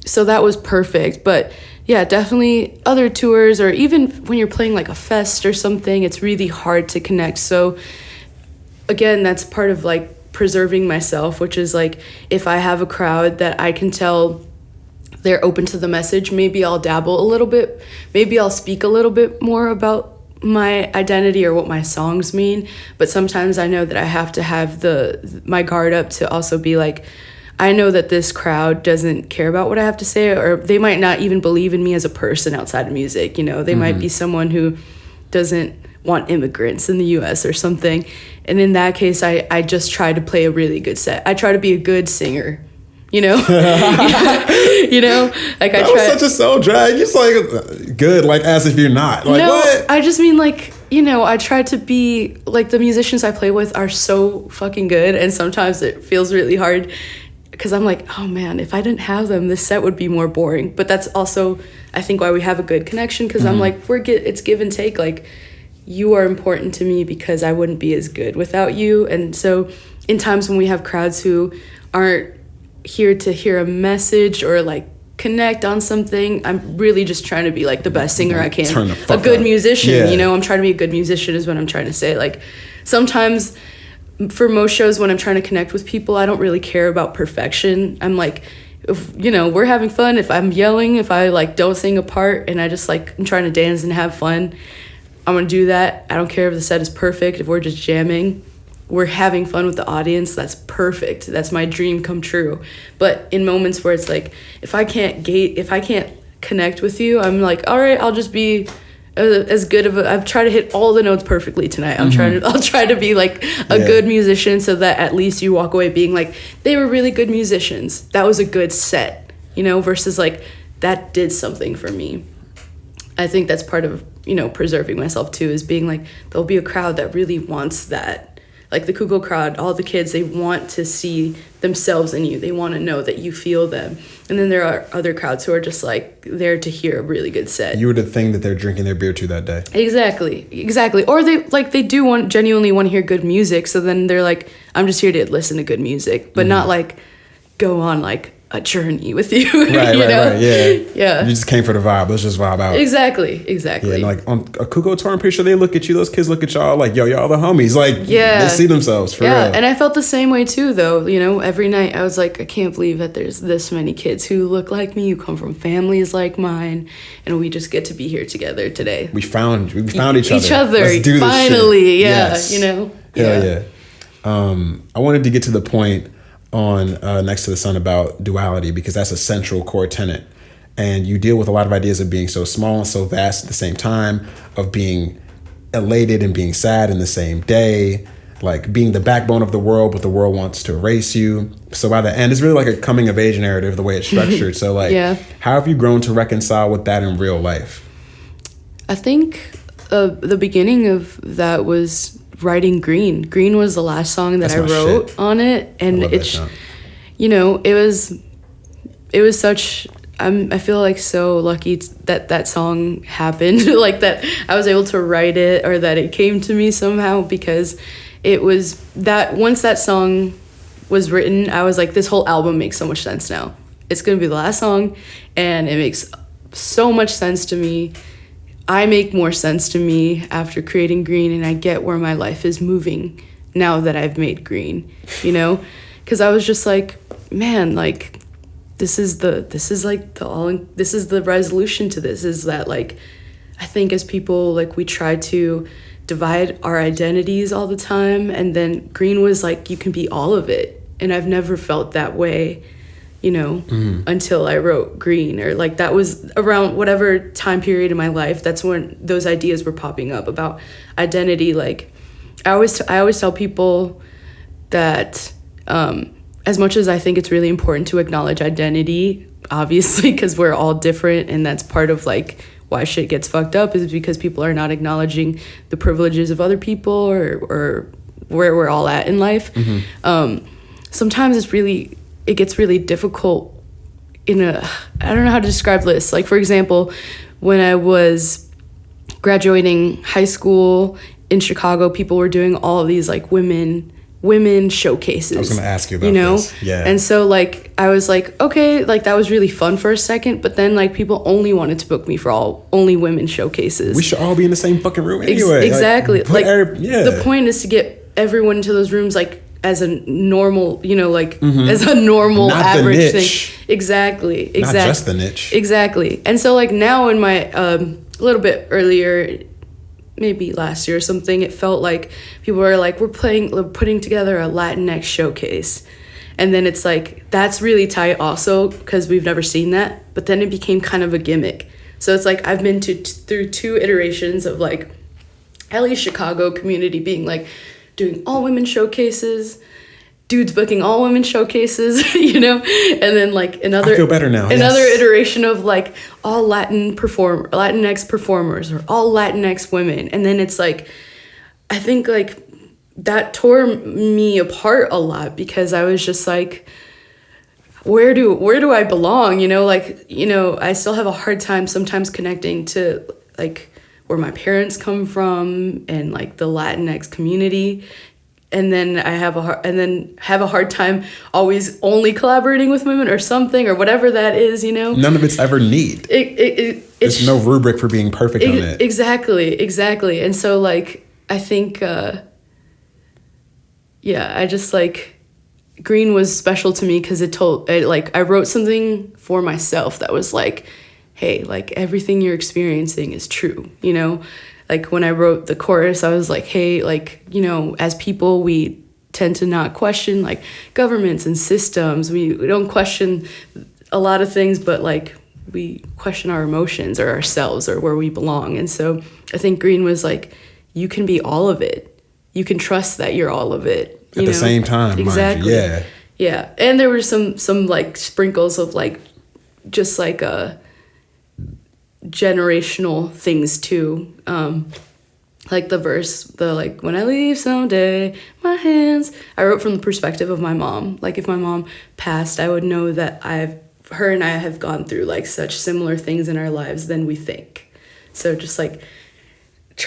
So that was perfect. But yeah, definitely other tours, or even when you're playing like a fest or something, it's really hard to connect. So again, that's part of like preserving myself, which is like, if I have a crowd that I can tell they're open to the message, maybe I'll dabble a little bit, maybe I'll speak a little bit more about my identity or what my songs mean. But sometimes I know that I have to have my guard up to also be like, I know that this crowd doesn't care about what I have to say, or they might not even believe in me as a person outside of music. You know, they might be someone who doesn't want immigrants in the US or something. And in that case, I just try to play a really good set. I try to be a good singer, you know? You know? Like, that was such a soul drag. It's like, good, like, as if you're not. Like, no, what? I just mean, like, you know, I try to be, like, the musicians I play with are so fucking good, and sometimes it feels really hard, because I'm like, oh man, if I didn't have them, this set would be more boring. But that's also, I think, why we have a good connection, because I'm like, it's give and take. Like, you are important to me because I wouldn't be as good without you. And so in times when we have crowds who aren't here to hear a message or like connect on something, I'm really just trying to be like the best singer I can. Turn the fuck a good up. musician, you know, I'm trying to be a good musician is what I'm trying to say. Like, sometimes for most shows when I'm trying to connect with people, I don't really care about perfection. I'm like, if, you know, we're having fun. If I'm yelling, if I like don't sing a part and I just like, I'm trying to dance and have fun, I'm gonna do that. I don't care if the set is perfect. If we're just jamming, we're having fun with the audience, that's perfect. That's my dream come true. But in moments where it's like, if I can't connect with you, I'm like, all right, I'll just be as good of I've tried to hit all the notes perfectly tonight. I'll try to be like a good musician, so that at least you walk away being like, they were really good musicians. That was a good set, you know, versus like, that did something for me. I think that's part of, you know, preserving myself too, is being like, there'll be a crowd that really wants that. Like the Kuko crowd, all the kids, they want to see themselves in you. They want to know that you feel them. And then there are other crowds who are just like there to hear a really good set. You were the thing that they're drinking their beer to that day. Exactly. Or they do genuinely want to hear good music. So then they're like, I'm just here to listen to good music, but not like go on like a journey with you. Right, Yeah. You just came for the vibe. Let's just vibe out. Exactly. Yeah, and like on a Kuko tour, I'm pretty sure they look at you. Those kids look at y'all like, yo, y'all the homies. Like, they see themselves for real. And I felt the same way too, though. You know, every night I was like, I can't believe that there's this many kids who look like me, who come from families like mine, and we just get to be here together today. We found each other. Let's do this finally, shit. Yes. You know. Hell yeah. I wanted to get to the point on Next to the Sun about duality, because that's a central core tenet. And you deal with a lot of ideas of being so small and so vast at the same time, of being elated and being sad in the same day, like being the backbone of the world, but the world wants to erase you. So by the end, it's really like a coming of age narrative, the way it's structured. So like, how have you grown to reconcile with that in real life? I think the beginning of that was writing Green. Green was the last song that I wrote on it, and it's, you know, it was such. I feel like so lucky that song happened, like that I was able to write it, or that it came to me somehow, because it was that once that song was written, I was like, this whole album makes so much sense now. It's gonna be the last song, and it makes so much sense to me. I make more sense to me after creating Green, and I get where my life is moving now that I've made Green, you know? Because I was just like, man, like, this is the resolution to this, is that, like, I think as people, like, we try to divide our identities all the time, and then Green was like, you can be all of it. And I've never felt that way, you know, until I wrote Green, or like that was around whatever time period in my life. That's when those ideas were popping up about identity. Like I always tell people that as much as I think it's really important to acknowledge identity, obviously, because we're all different, and that's part of like why shit gets fucked up, is because people are not acknowledging the privileges of other people, or where we're all at in life. Sometimes it gets really difficult I don't know how to describe this. Like, for example, when I was graduating high school in Chicago, people were doing all of these like women showcases. I was going to ask you about this. Yeah. And so like I was like, okay, like that was really fun for a second, but then like people only wanted to book me for only women showcases. We should all be in the same fucking room anyway. Exactly. The point is to get everyone into those rooms like as a normal, you know, like as a normal Not average the niche. thing. Exactly. Not just the niche. Exactly. And so like now in my a little bit earlier, maybe last year or something, it felt like people were like, we're putting together a Latinx showcase. And then it's like, that's really tight also, because we've never seen that. But then it became kind of a gimmick. So it's like I've been through 2 iterations of like at least Chicago community being like doing all women showcases, dudes booking all women showcases, you know, and then like another I feel better now. Another iteration of like all Latinx performers, or all Latinx women. And then it's like, I think like that tore me apart a lot, because I was just like, where do I belong? You know, like, you know, I still have a hard time sometimes connecting to like where my parents come from and like the Latinx community. And then I have a hard time always only collaborating with women or something, or whatever that is, you know. None of it's ever neat. There's no rubric for being perfect on it. Exactly. And so like I think I just like Green was special to me because I wrote something for myself that was like, hey, like everything you're experiencing is true, you know. Like when I wrote the chorus, I was like, hey, like, you know, as people, we tend to not question like governments and systems. We don't question a lot of things, but like we question our emotions or ourselves or where we belong. And so I think Green was like, you can be all of it. You can trust that you're all of it. At the same time, exactly. Mind you. Yeah. And there were some like sprinkles of like just like generational things too, like the verse, the like, when I leave someday, my hands, I wrote from the perspective of my mom. Like if my mom passed, I would know that her and I have gone through like such similar things in our lives than we think. So just like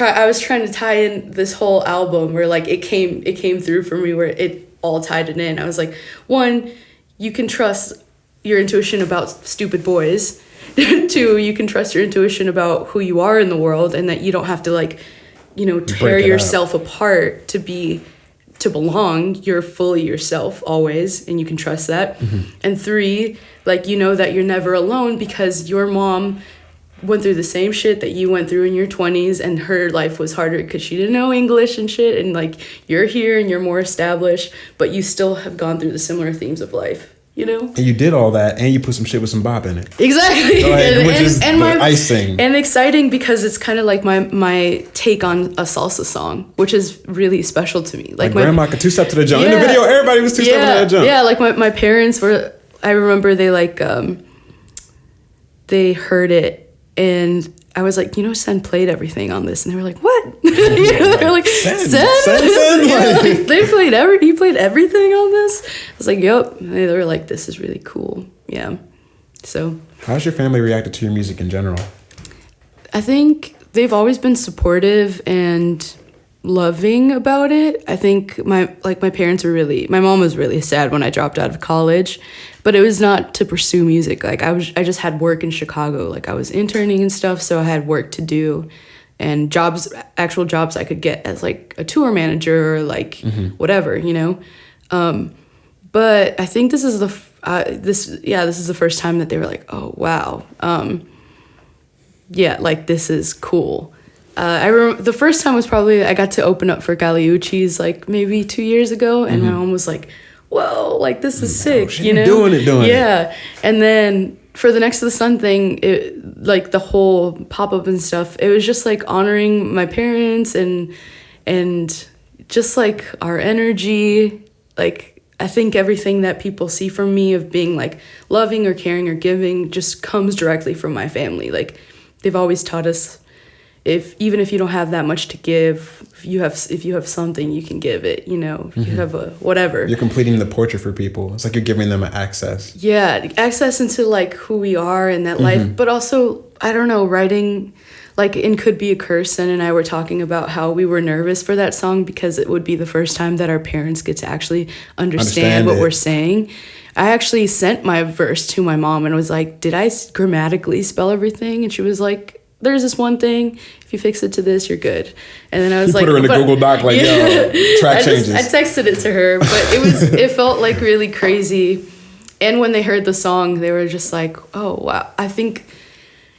I was trying to tie in this whole album where like it came through for me, where it all tied it in. I was like, 1, you can trust your intuition about stupid boys. 2, you can trust your intuition about who you are in the world, and that you don't have to like, you know, tear yourself apart to belong. You're fully yourself always, and you can trust that. And 3, like, you know that you're never alone, because your mom went through the same shit that you went through in your 20s, and her life was harder because she didn't know English and shit, and like you're here and you're more established, but you still have gone through the similar themes of life. You know, and you did all that, and you put some shit with some bop in it. Exactly, which is the icing. And exciting because it's kind of like my take on a salsa song, which is really special to me. Like my grandma could 2-step to the jump. In the video, everybody was 2-stepping to that jump. Yeah, like my parents were. I remember they like they heard it, and I was like, you know, Sen played everything on this, and they were like, what? They're like, Sen? Yeah, like, he played everything on this. I was like, yep. And they were like, this is really cool. Yeah. So. How's your family reacted to your music in general? I think they've always been supportive, and loving about it. I think my parents were my mom was really sad when I dropped out of college, but it was not to pursue music. Like I just had work in Chicago. Like I was interning and stuff, so I had work to do and actual jobs I could get as like a tour manager or like whatever, you know. But I think this is the first time that they were like, oh wow, yeah, like this is cool. I remember the first time was probably I got to open up for Galiucci's like maybe 2 years ago, and my mom was like, whoa, like this is sick, you know? Doing it. And then for the Next to the Sun thing, like the whole pop-up and stuff, it was just like honoring my parents and just like our energy. Like I think everything that people see from me of being like loving or caring or giving just comes directly from my family. Like they've always taught us, even if you don't have that much to give, if you have something, you can give it, you know, you have a whatever. You're completing the portrait for people. It's like you're giving them an access. Yeah, access into like who we are in that life, but also, I don't know, writing, like in Could Be a Curse, Sen and I were talking about how we were nervous for that song because it would be the first time that our parents get to actually understand what we're saying. I actually sent my verse to my mom and was like, did I grammatically spell everything? And she was like, there's this one thing, if you fix it to this, you're good. And then I was like, put her in a Google Doc, like, yo, track changes. I texted it to her, but it felt like really crazy. And when they heard the song, they were just like, oh, wow. I think,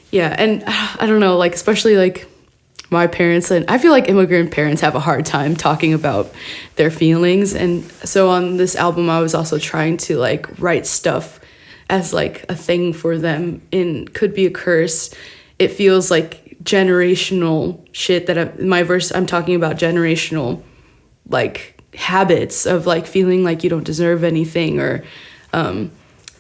yeah. And I don't know, like, especially like my parents, and I feel like immigrant parents have a hard time talking about their feelings. And so on this album, I was also trying to like write stuff as like a thing for them. In Could Be a Curse, it feels like generational shit that my verse, I'm talking about generational like habits of like feeling like you don't deserve anything, or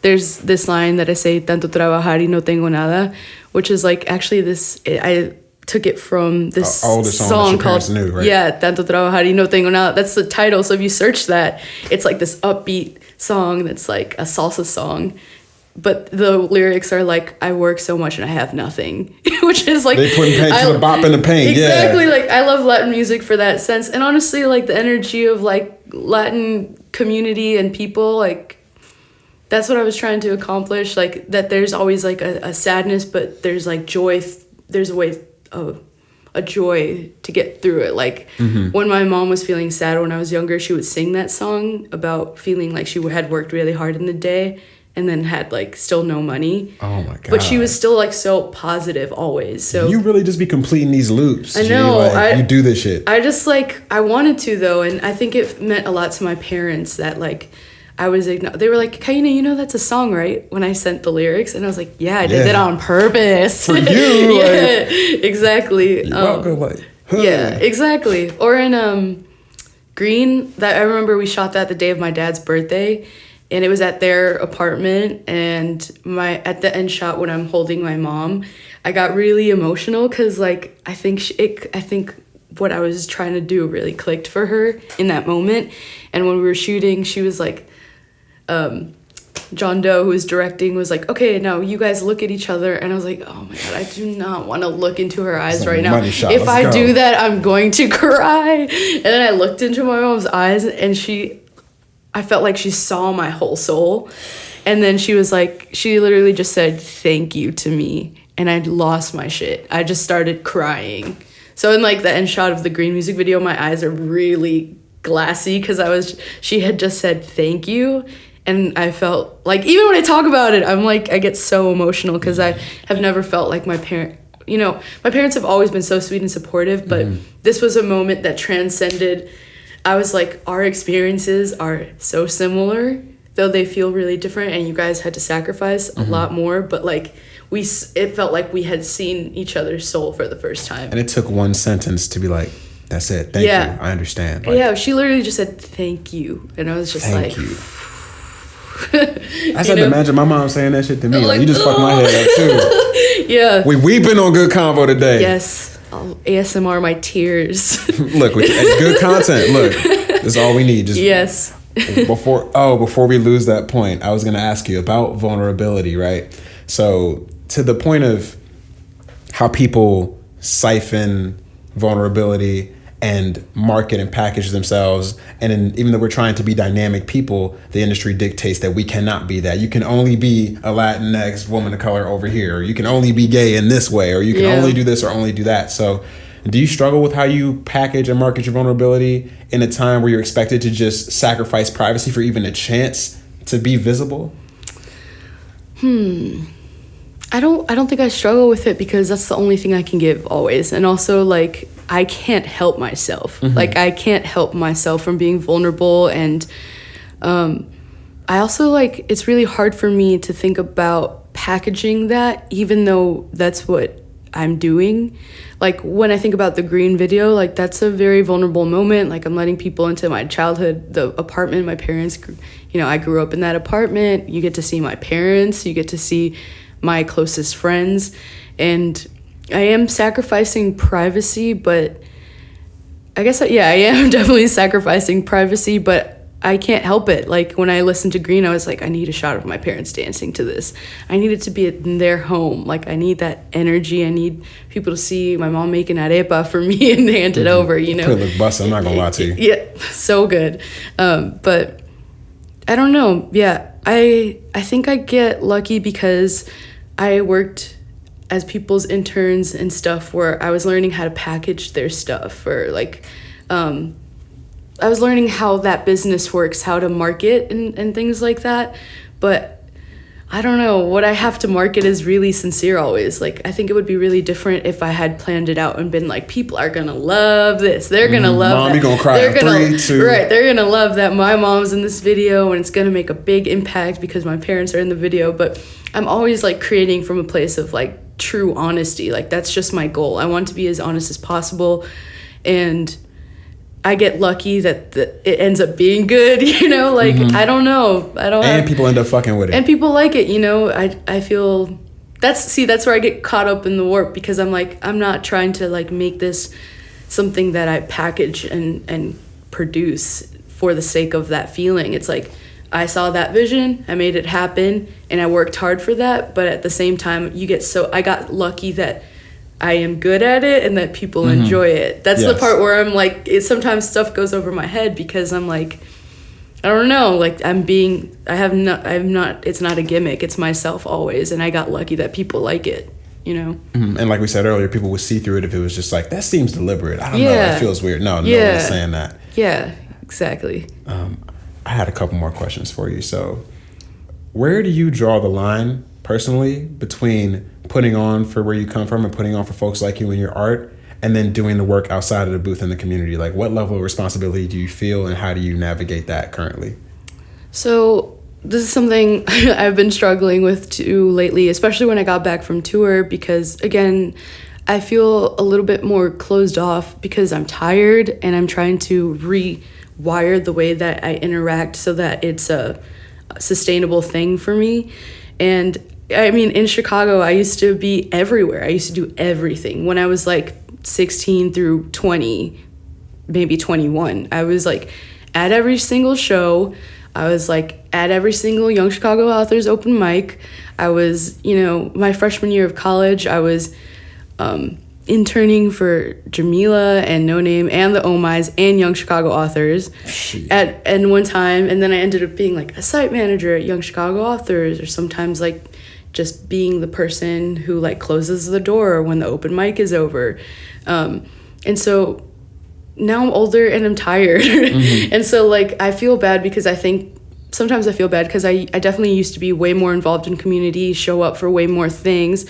there's this line that I say, tanto trabajar y no tengo nada, which is like actually I took it from this song called knew, right? Yeah, tanto trabajar y no tengo nada. That's the title. So if you search that, it's like this upbeat song that's like a salsa song. But the lyrics are like, I work so much and I have nothing, which is like... They putting paint to the bop and the paint, exactly, like, I love Latin music for that sense. And honestly, like, the energy of, like, Latin community and people, like, that's what I was trying to accomplish. Like, that there's always, like, a sadness, but there's, like, joy. There's a way of a joy to get through it. Like, when my mom was feeling sad when I was younger, she would sing that song about feeling like she had worked really hard in the day and then had like still no money. Oh my God. But she was still like so positive always. So you really just be completing these loops. I know. Like, you do this shit. I just like, I wanted to though. And I think it meant a lot to my parents that like I was, they were like, KAINA, you know, that's a song, right? When I sent the lyrics, and I was like, yeah, I did that on purpose. For you. Yeah, exactly. You're welcome, like, huh. Yeah, exactly. Or in Green, that I remember we shot that the day of my dad's birthday. And it was at their apartment, and at the end shot when I'm holding my mom, I got really emotional because like I think what I was trying to do really clicked for her in that moment. And when we were shooting, she was like, John Doe, who was directing, was like, okay, now you guys look at each other. And I was like, oh my God, I do not want to look into her eyes right now. If I do that, I'm going to cry. And then I looked into my mom's eyes, and I felt like she saw my whole soul. And then she was like, she literally just said, thank you to me. And I lost my shit. I just started crying. So in like the end shot of the Green music video, my eyes are really glassy because she had just said thank you. And I felt like, even when I talk about it, I'm like, I get so emotional because I have never felt like my parents have always been so sweet and supportive, but this was a moment that transcended. I was like, our experiences are so similar, though they feel really different, and you guys had to sacrifice a lot more, but like it felt like we had seen each other's soul for the first time. And it took one sentence to be like, that's it, thank you, I understand. Like, yeah, she literally just said, thank you, and I was just thank you. I had to imagine my mom saying that shit to me. Like, you just fucked my head up too. Yeah. We been on Good Convo today. Yes. I'll ASMR my tears. Look, it's good content. Look, that's all we need. Just yes. Before we lose that point, I was going to ask you about vulnerability, right? So to the point of how people siphon vulnerability and market and package themselves. And then, even though we're trying to be dynamic people, the industry dictates that we cannot be that. You can only be a Latinx woman of color over here, or you can only be gay in this way, or you can only do this or only do that. So do you struggle with how you package and market your vulnerability in a time where you're expected to just sacrifice privacy for even a chance to be visible? I don't think I struggle with it because that's the only thing I can give always. And also, like, I can't help myself. Like, I can't help myself from being vulnerable. And I also, like, it's really hard for me to think about packaging that, even though that's what I'm doing. Like, when I think about the green video, like, that's a very vulnerable moment. Like, I'm letting people into my childhood, the apartment my parents, you know, I grew up in that apartment. You get to see my parents, you get to see my closest friends, and I am sacrificing privacy, but I guess, I am definitely sacrificing privacy, but I can't help it. Like, when I listened to Green, I was like, I need a shot of my parents dancing to this. I need it to be in their home. Like, I need that energy. I need people to see my mom making arepa for me and hand it over, you know. It look busted, I'm not gonna lie to you. Yeah, so good. But I don't know. Yeah, I think I get lucky because I worked as people's interns and stuff where I was learning how to package their stuff, or like I was learning how that business works, how to market and things like that. But I don't know, what I have to market is really sincere always. Like, I think it would be really different if I had planned it out and been like, people are gonna love this. They're gonna love Mom, that. you gonna cry they're in 3, 2. Right, they're gonna love that my mom's in this video and it's gonna make a big impact because my parents are in the video. But I'm always like creating from a place of like true honesty. Like, that's just my goal. I want to be as honest as possible. And I get lucky that it ends up being good, you know? Like, I don't know. And people end up fucking with it. And people like it, you know? I feel... That's where I get caught up in the warp, because I'm like, I'm not trying to, like, make this something that I package and produce for the sake of that feeling. It's like, I saw that vision, I made it happen, and I worked hard for that. But at the same time, I got lucky that I am good at it and that people enjoy it. That's the part where I'm like, sometimes stuff goes over my head because I'm like, I don't know, like it's not a gimmick, it's myself always. And I got lucky that people like it, you know? And like we said earlier, people would see through it if it was just like, that seems deliberate. I don't know, it feels weird. No one's saying that. Yeah, exactly. I had a couple more questions for you. So where do you draw the line personally between putting on for where you come from and putting on for folks like you in your art, and then doing the work outside of the booth in the community? Like, what level of responsibility do you feel, and how do you navigate that currently? So this is something I've been struggling with too lately, especially when I got back from tour, because again, I feel a little bit more closed off because I'm tired and I'm trying to rewire the way that I interact so that it's a sustainable thing for me. And I mean, in Chicago, I used to be everywhere. I used to do everything. When I was like 16 through 20, maybe 21, I was like at every single show. I was like at every single Young Chicago Authors open mic. I was, you know, my freshman year of college, I was interning for Jamila and No Name and the Omais and Young Chicago Authors at one time. And then I ended up being like a site manager at Young Chicago Authors, or sometimes like just being the person who like closes the door when the open mic is over. And so now I'm older and I'm tired. And so like I feel bad because sometimes I feel bad because I definitely used to be way more involved in community, show up for way more things.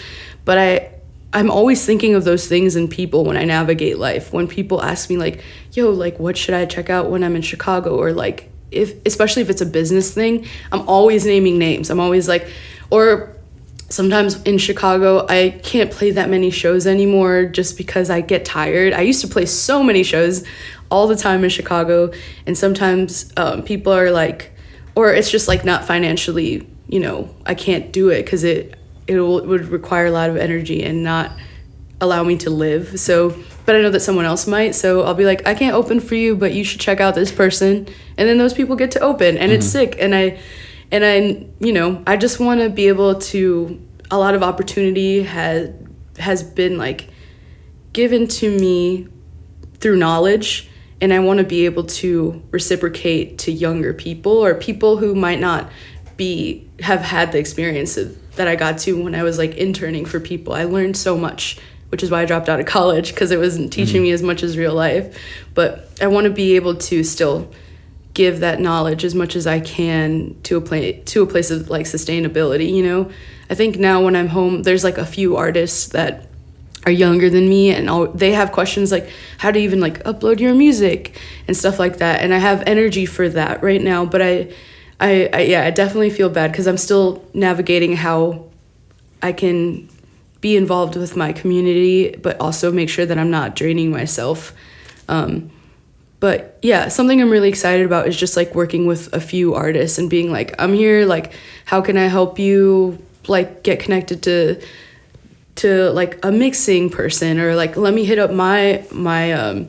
But I'm always thinking of those things in people when I navigate life. When people ask me like, yo, like what should I check out when I'm in Chicago? Or like, especially if it's a business thing, I'm always naming names. I'm always like, or sometimes in Chicago, I can't play that many shows anymore just because I get tired. I used to play so many shows all the time in Chicago, and sometimes people are like, or it's just like not financially, you know, I can't do it because it would require a lot of energy and not allow me to live. So, but I know that someone else might, so I'll be like, I can't open for you, but you should check out this person, and then those people get to open, and it's sick, and I, you know, I just want to be able to, a lot of opportunity has been like given to me through knowledge, and I want to be able to reciprocate to younger people or people who might not have had the experience that I got to when I was like interning for people. I learned so much, which is why I dropped out of college, because it wasn't teaching me as much as real life. But I want to be able to still give that knowledge as much as I can to a place of like sustainability, you know? I think now when I'm home, there's like a few artists that are younger than me, and they have questions like how to even like upload your music and stuff like that. And I have energy for that right now, but I definitely feel bad because I'm still navigating how I can be involved with my community, but also make sure that I'm not draining myself. But yeah, something I'm really excited about is just like working with a few artists and being like, I'm here, like, how can I help you like get connected to like a mixing person, or like let me hit up my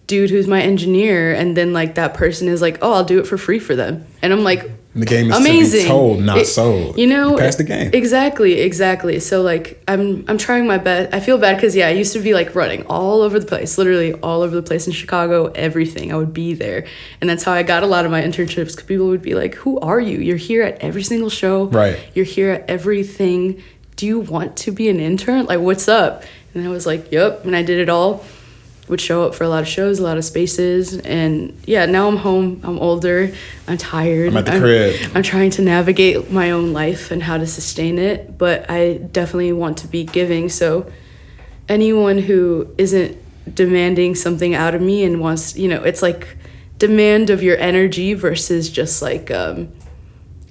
dude who's my engineer, and then like that person is like, oh, I'll do it for free for them, and I'm like, the game is amazing. To be told, not sold. You know, pass the game. Exactly. So like I'm trying my best. I feel bad because I used to be like running all over the place, literally all over the place in Chicago. Everything, I would be there, and that's how I got a lot of my internships. Because people would be like, "Who are you? You're here at every single show. Right. You're here at everything. Do you want to be an intern? Like, what's up?" And I was like, "Yep." And I did it all. Would show up for a lot of shows, a lot of spaces, and yeah, now I'm home. I'm older. I'm tired. I'm at the crib. I'm trying to navigate my own life and how to sustain it, but I definitely want to be giving. So anyone who isn't demanding something out of me and wants, you know, it's like demand of your energy versus just like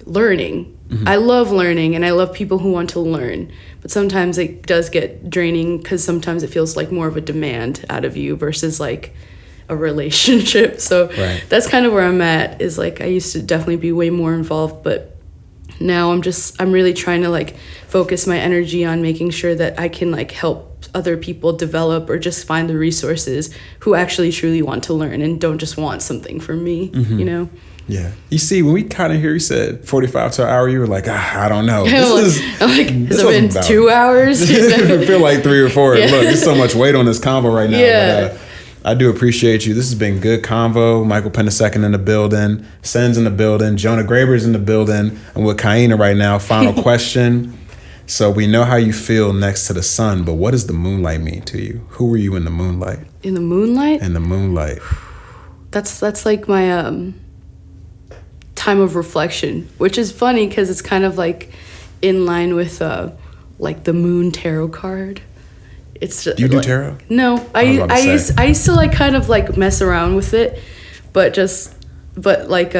learning. Mm-hmm. I love learning, and I love people who want to learn, but sometimes it does get draining because sometimes it feels like more of a demand out of you versus like a relationship. So That's kind of where I'm at, is like I used to definitely be way more involved, but now I'm really trying to like focus my energy on making sure that I can like help other people develop or just find the resources who actually truly want to learn and don't just want something from me, you know? Yeah. You see, when we kind of hear you said 45 to an hour, you were like, I don't know. Has it been 2 hours? It feel like 3 or 4. Yeah. Look, there's so much weight on this convo right now. Yeah. But, I do appreciate you. This has been Good Convo. Michael Penn II in the building. Sen's in the building. Jonah Graber's in the building. I'm with KAINA right now. Final question. So we know how you feel next to the sun, but what does the moonlight mean to you? Who were you in the moonlight? In the moonlight? In the moonlight. That's like my time of reflection, which is funny because it's kind of like in line with like the moon tarot card. It's do you do tarot? No, I used to like kind of like mess around with it, but like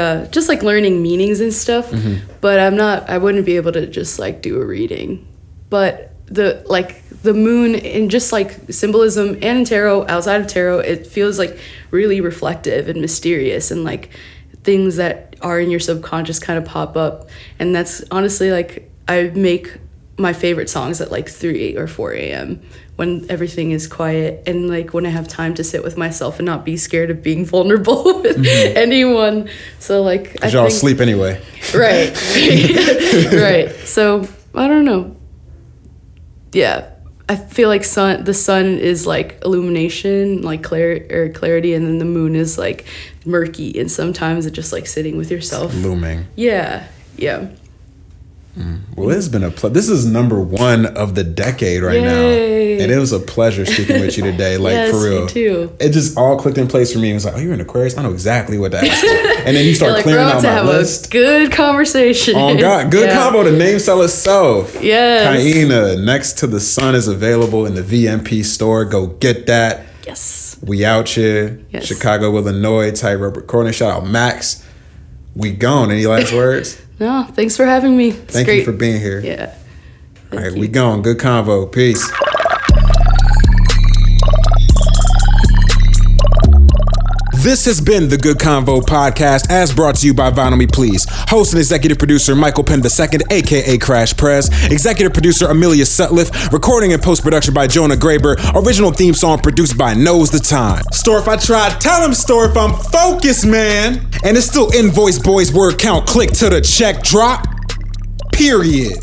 learning meanings and stuff. Mm-hmm. But I wouldn't be able to just like do a reading. But the moon and just like symbolism and in tarot, outside of tarot, it feels like really reflective and mysterious, and like things that are in your subconscious kind of pop up. And that's honestly like, I make my favorite songs at like 3 or 4 a.m. when everything is quiet, and like when I have time to sit with myself and not be scared of being vulnerable with anyone. So like, I y'all sleep anyway. Right. Right. So I don't know. Yeah. I feel like the sun is like illumination, like clarity, and then the moon is like murky, and sometimes it's just like sitting with yourself. It's looming. Yeah. Well, it's been this is number 1 of the decade right now, and it was a pleasure speaking with you today. Like, yes, for real, you too. It just all clicked in place for me. It was like, oh, you're an Aquarius. I know exactly what to ask for. And then you start like, clearing out my list. Good conversation. Oh God, Good Convo. The name sell itself. Yes. KAINA, Next to the Sun is available in the VMP store. Go get that. Yes. We out here. Yes. Chicago, Illinois. Tightrope recording. Shout out Max. We gone. Any last words? No, thanks for having me. Thank you for being here. Yeah. All right, we gone. Good Convo. Peace. This has been the Good Convo podcast, as brought to you by Vinyl Me Please. Host and executive producer Michael Penn II, aka Crash Press. Executive producer Amelia Sutliff. Recording and post-production by Jonah Graber. Original theme song produced by Knows the Time. Store if I tried, tell him store if I'm focused, man. And it's still invoice boys word count. Click to the check drop. Period.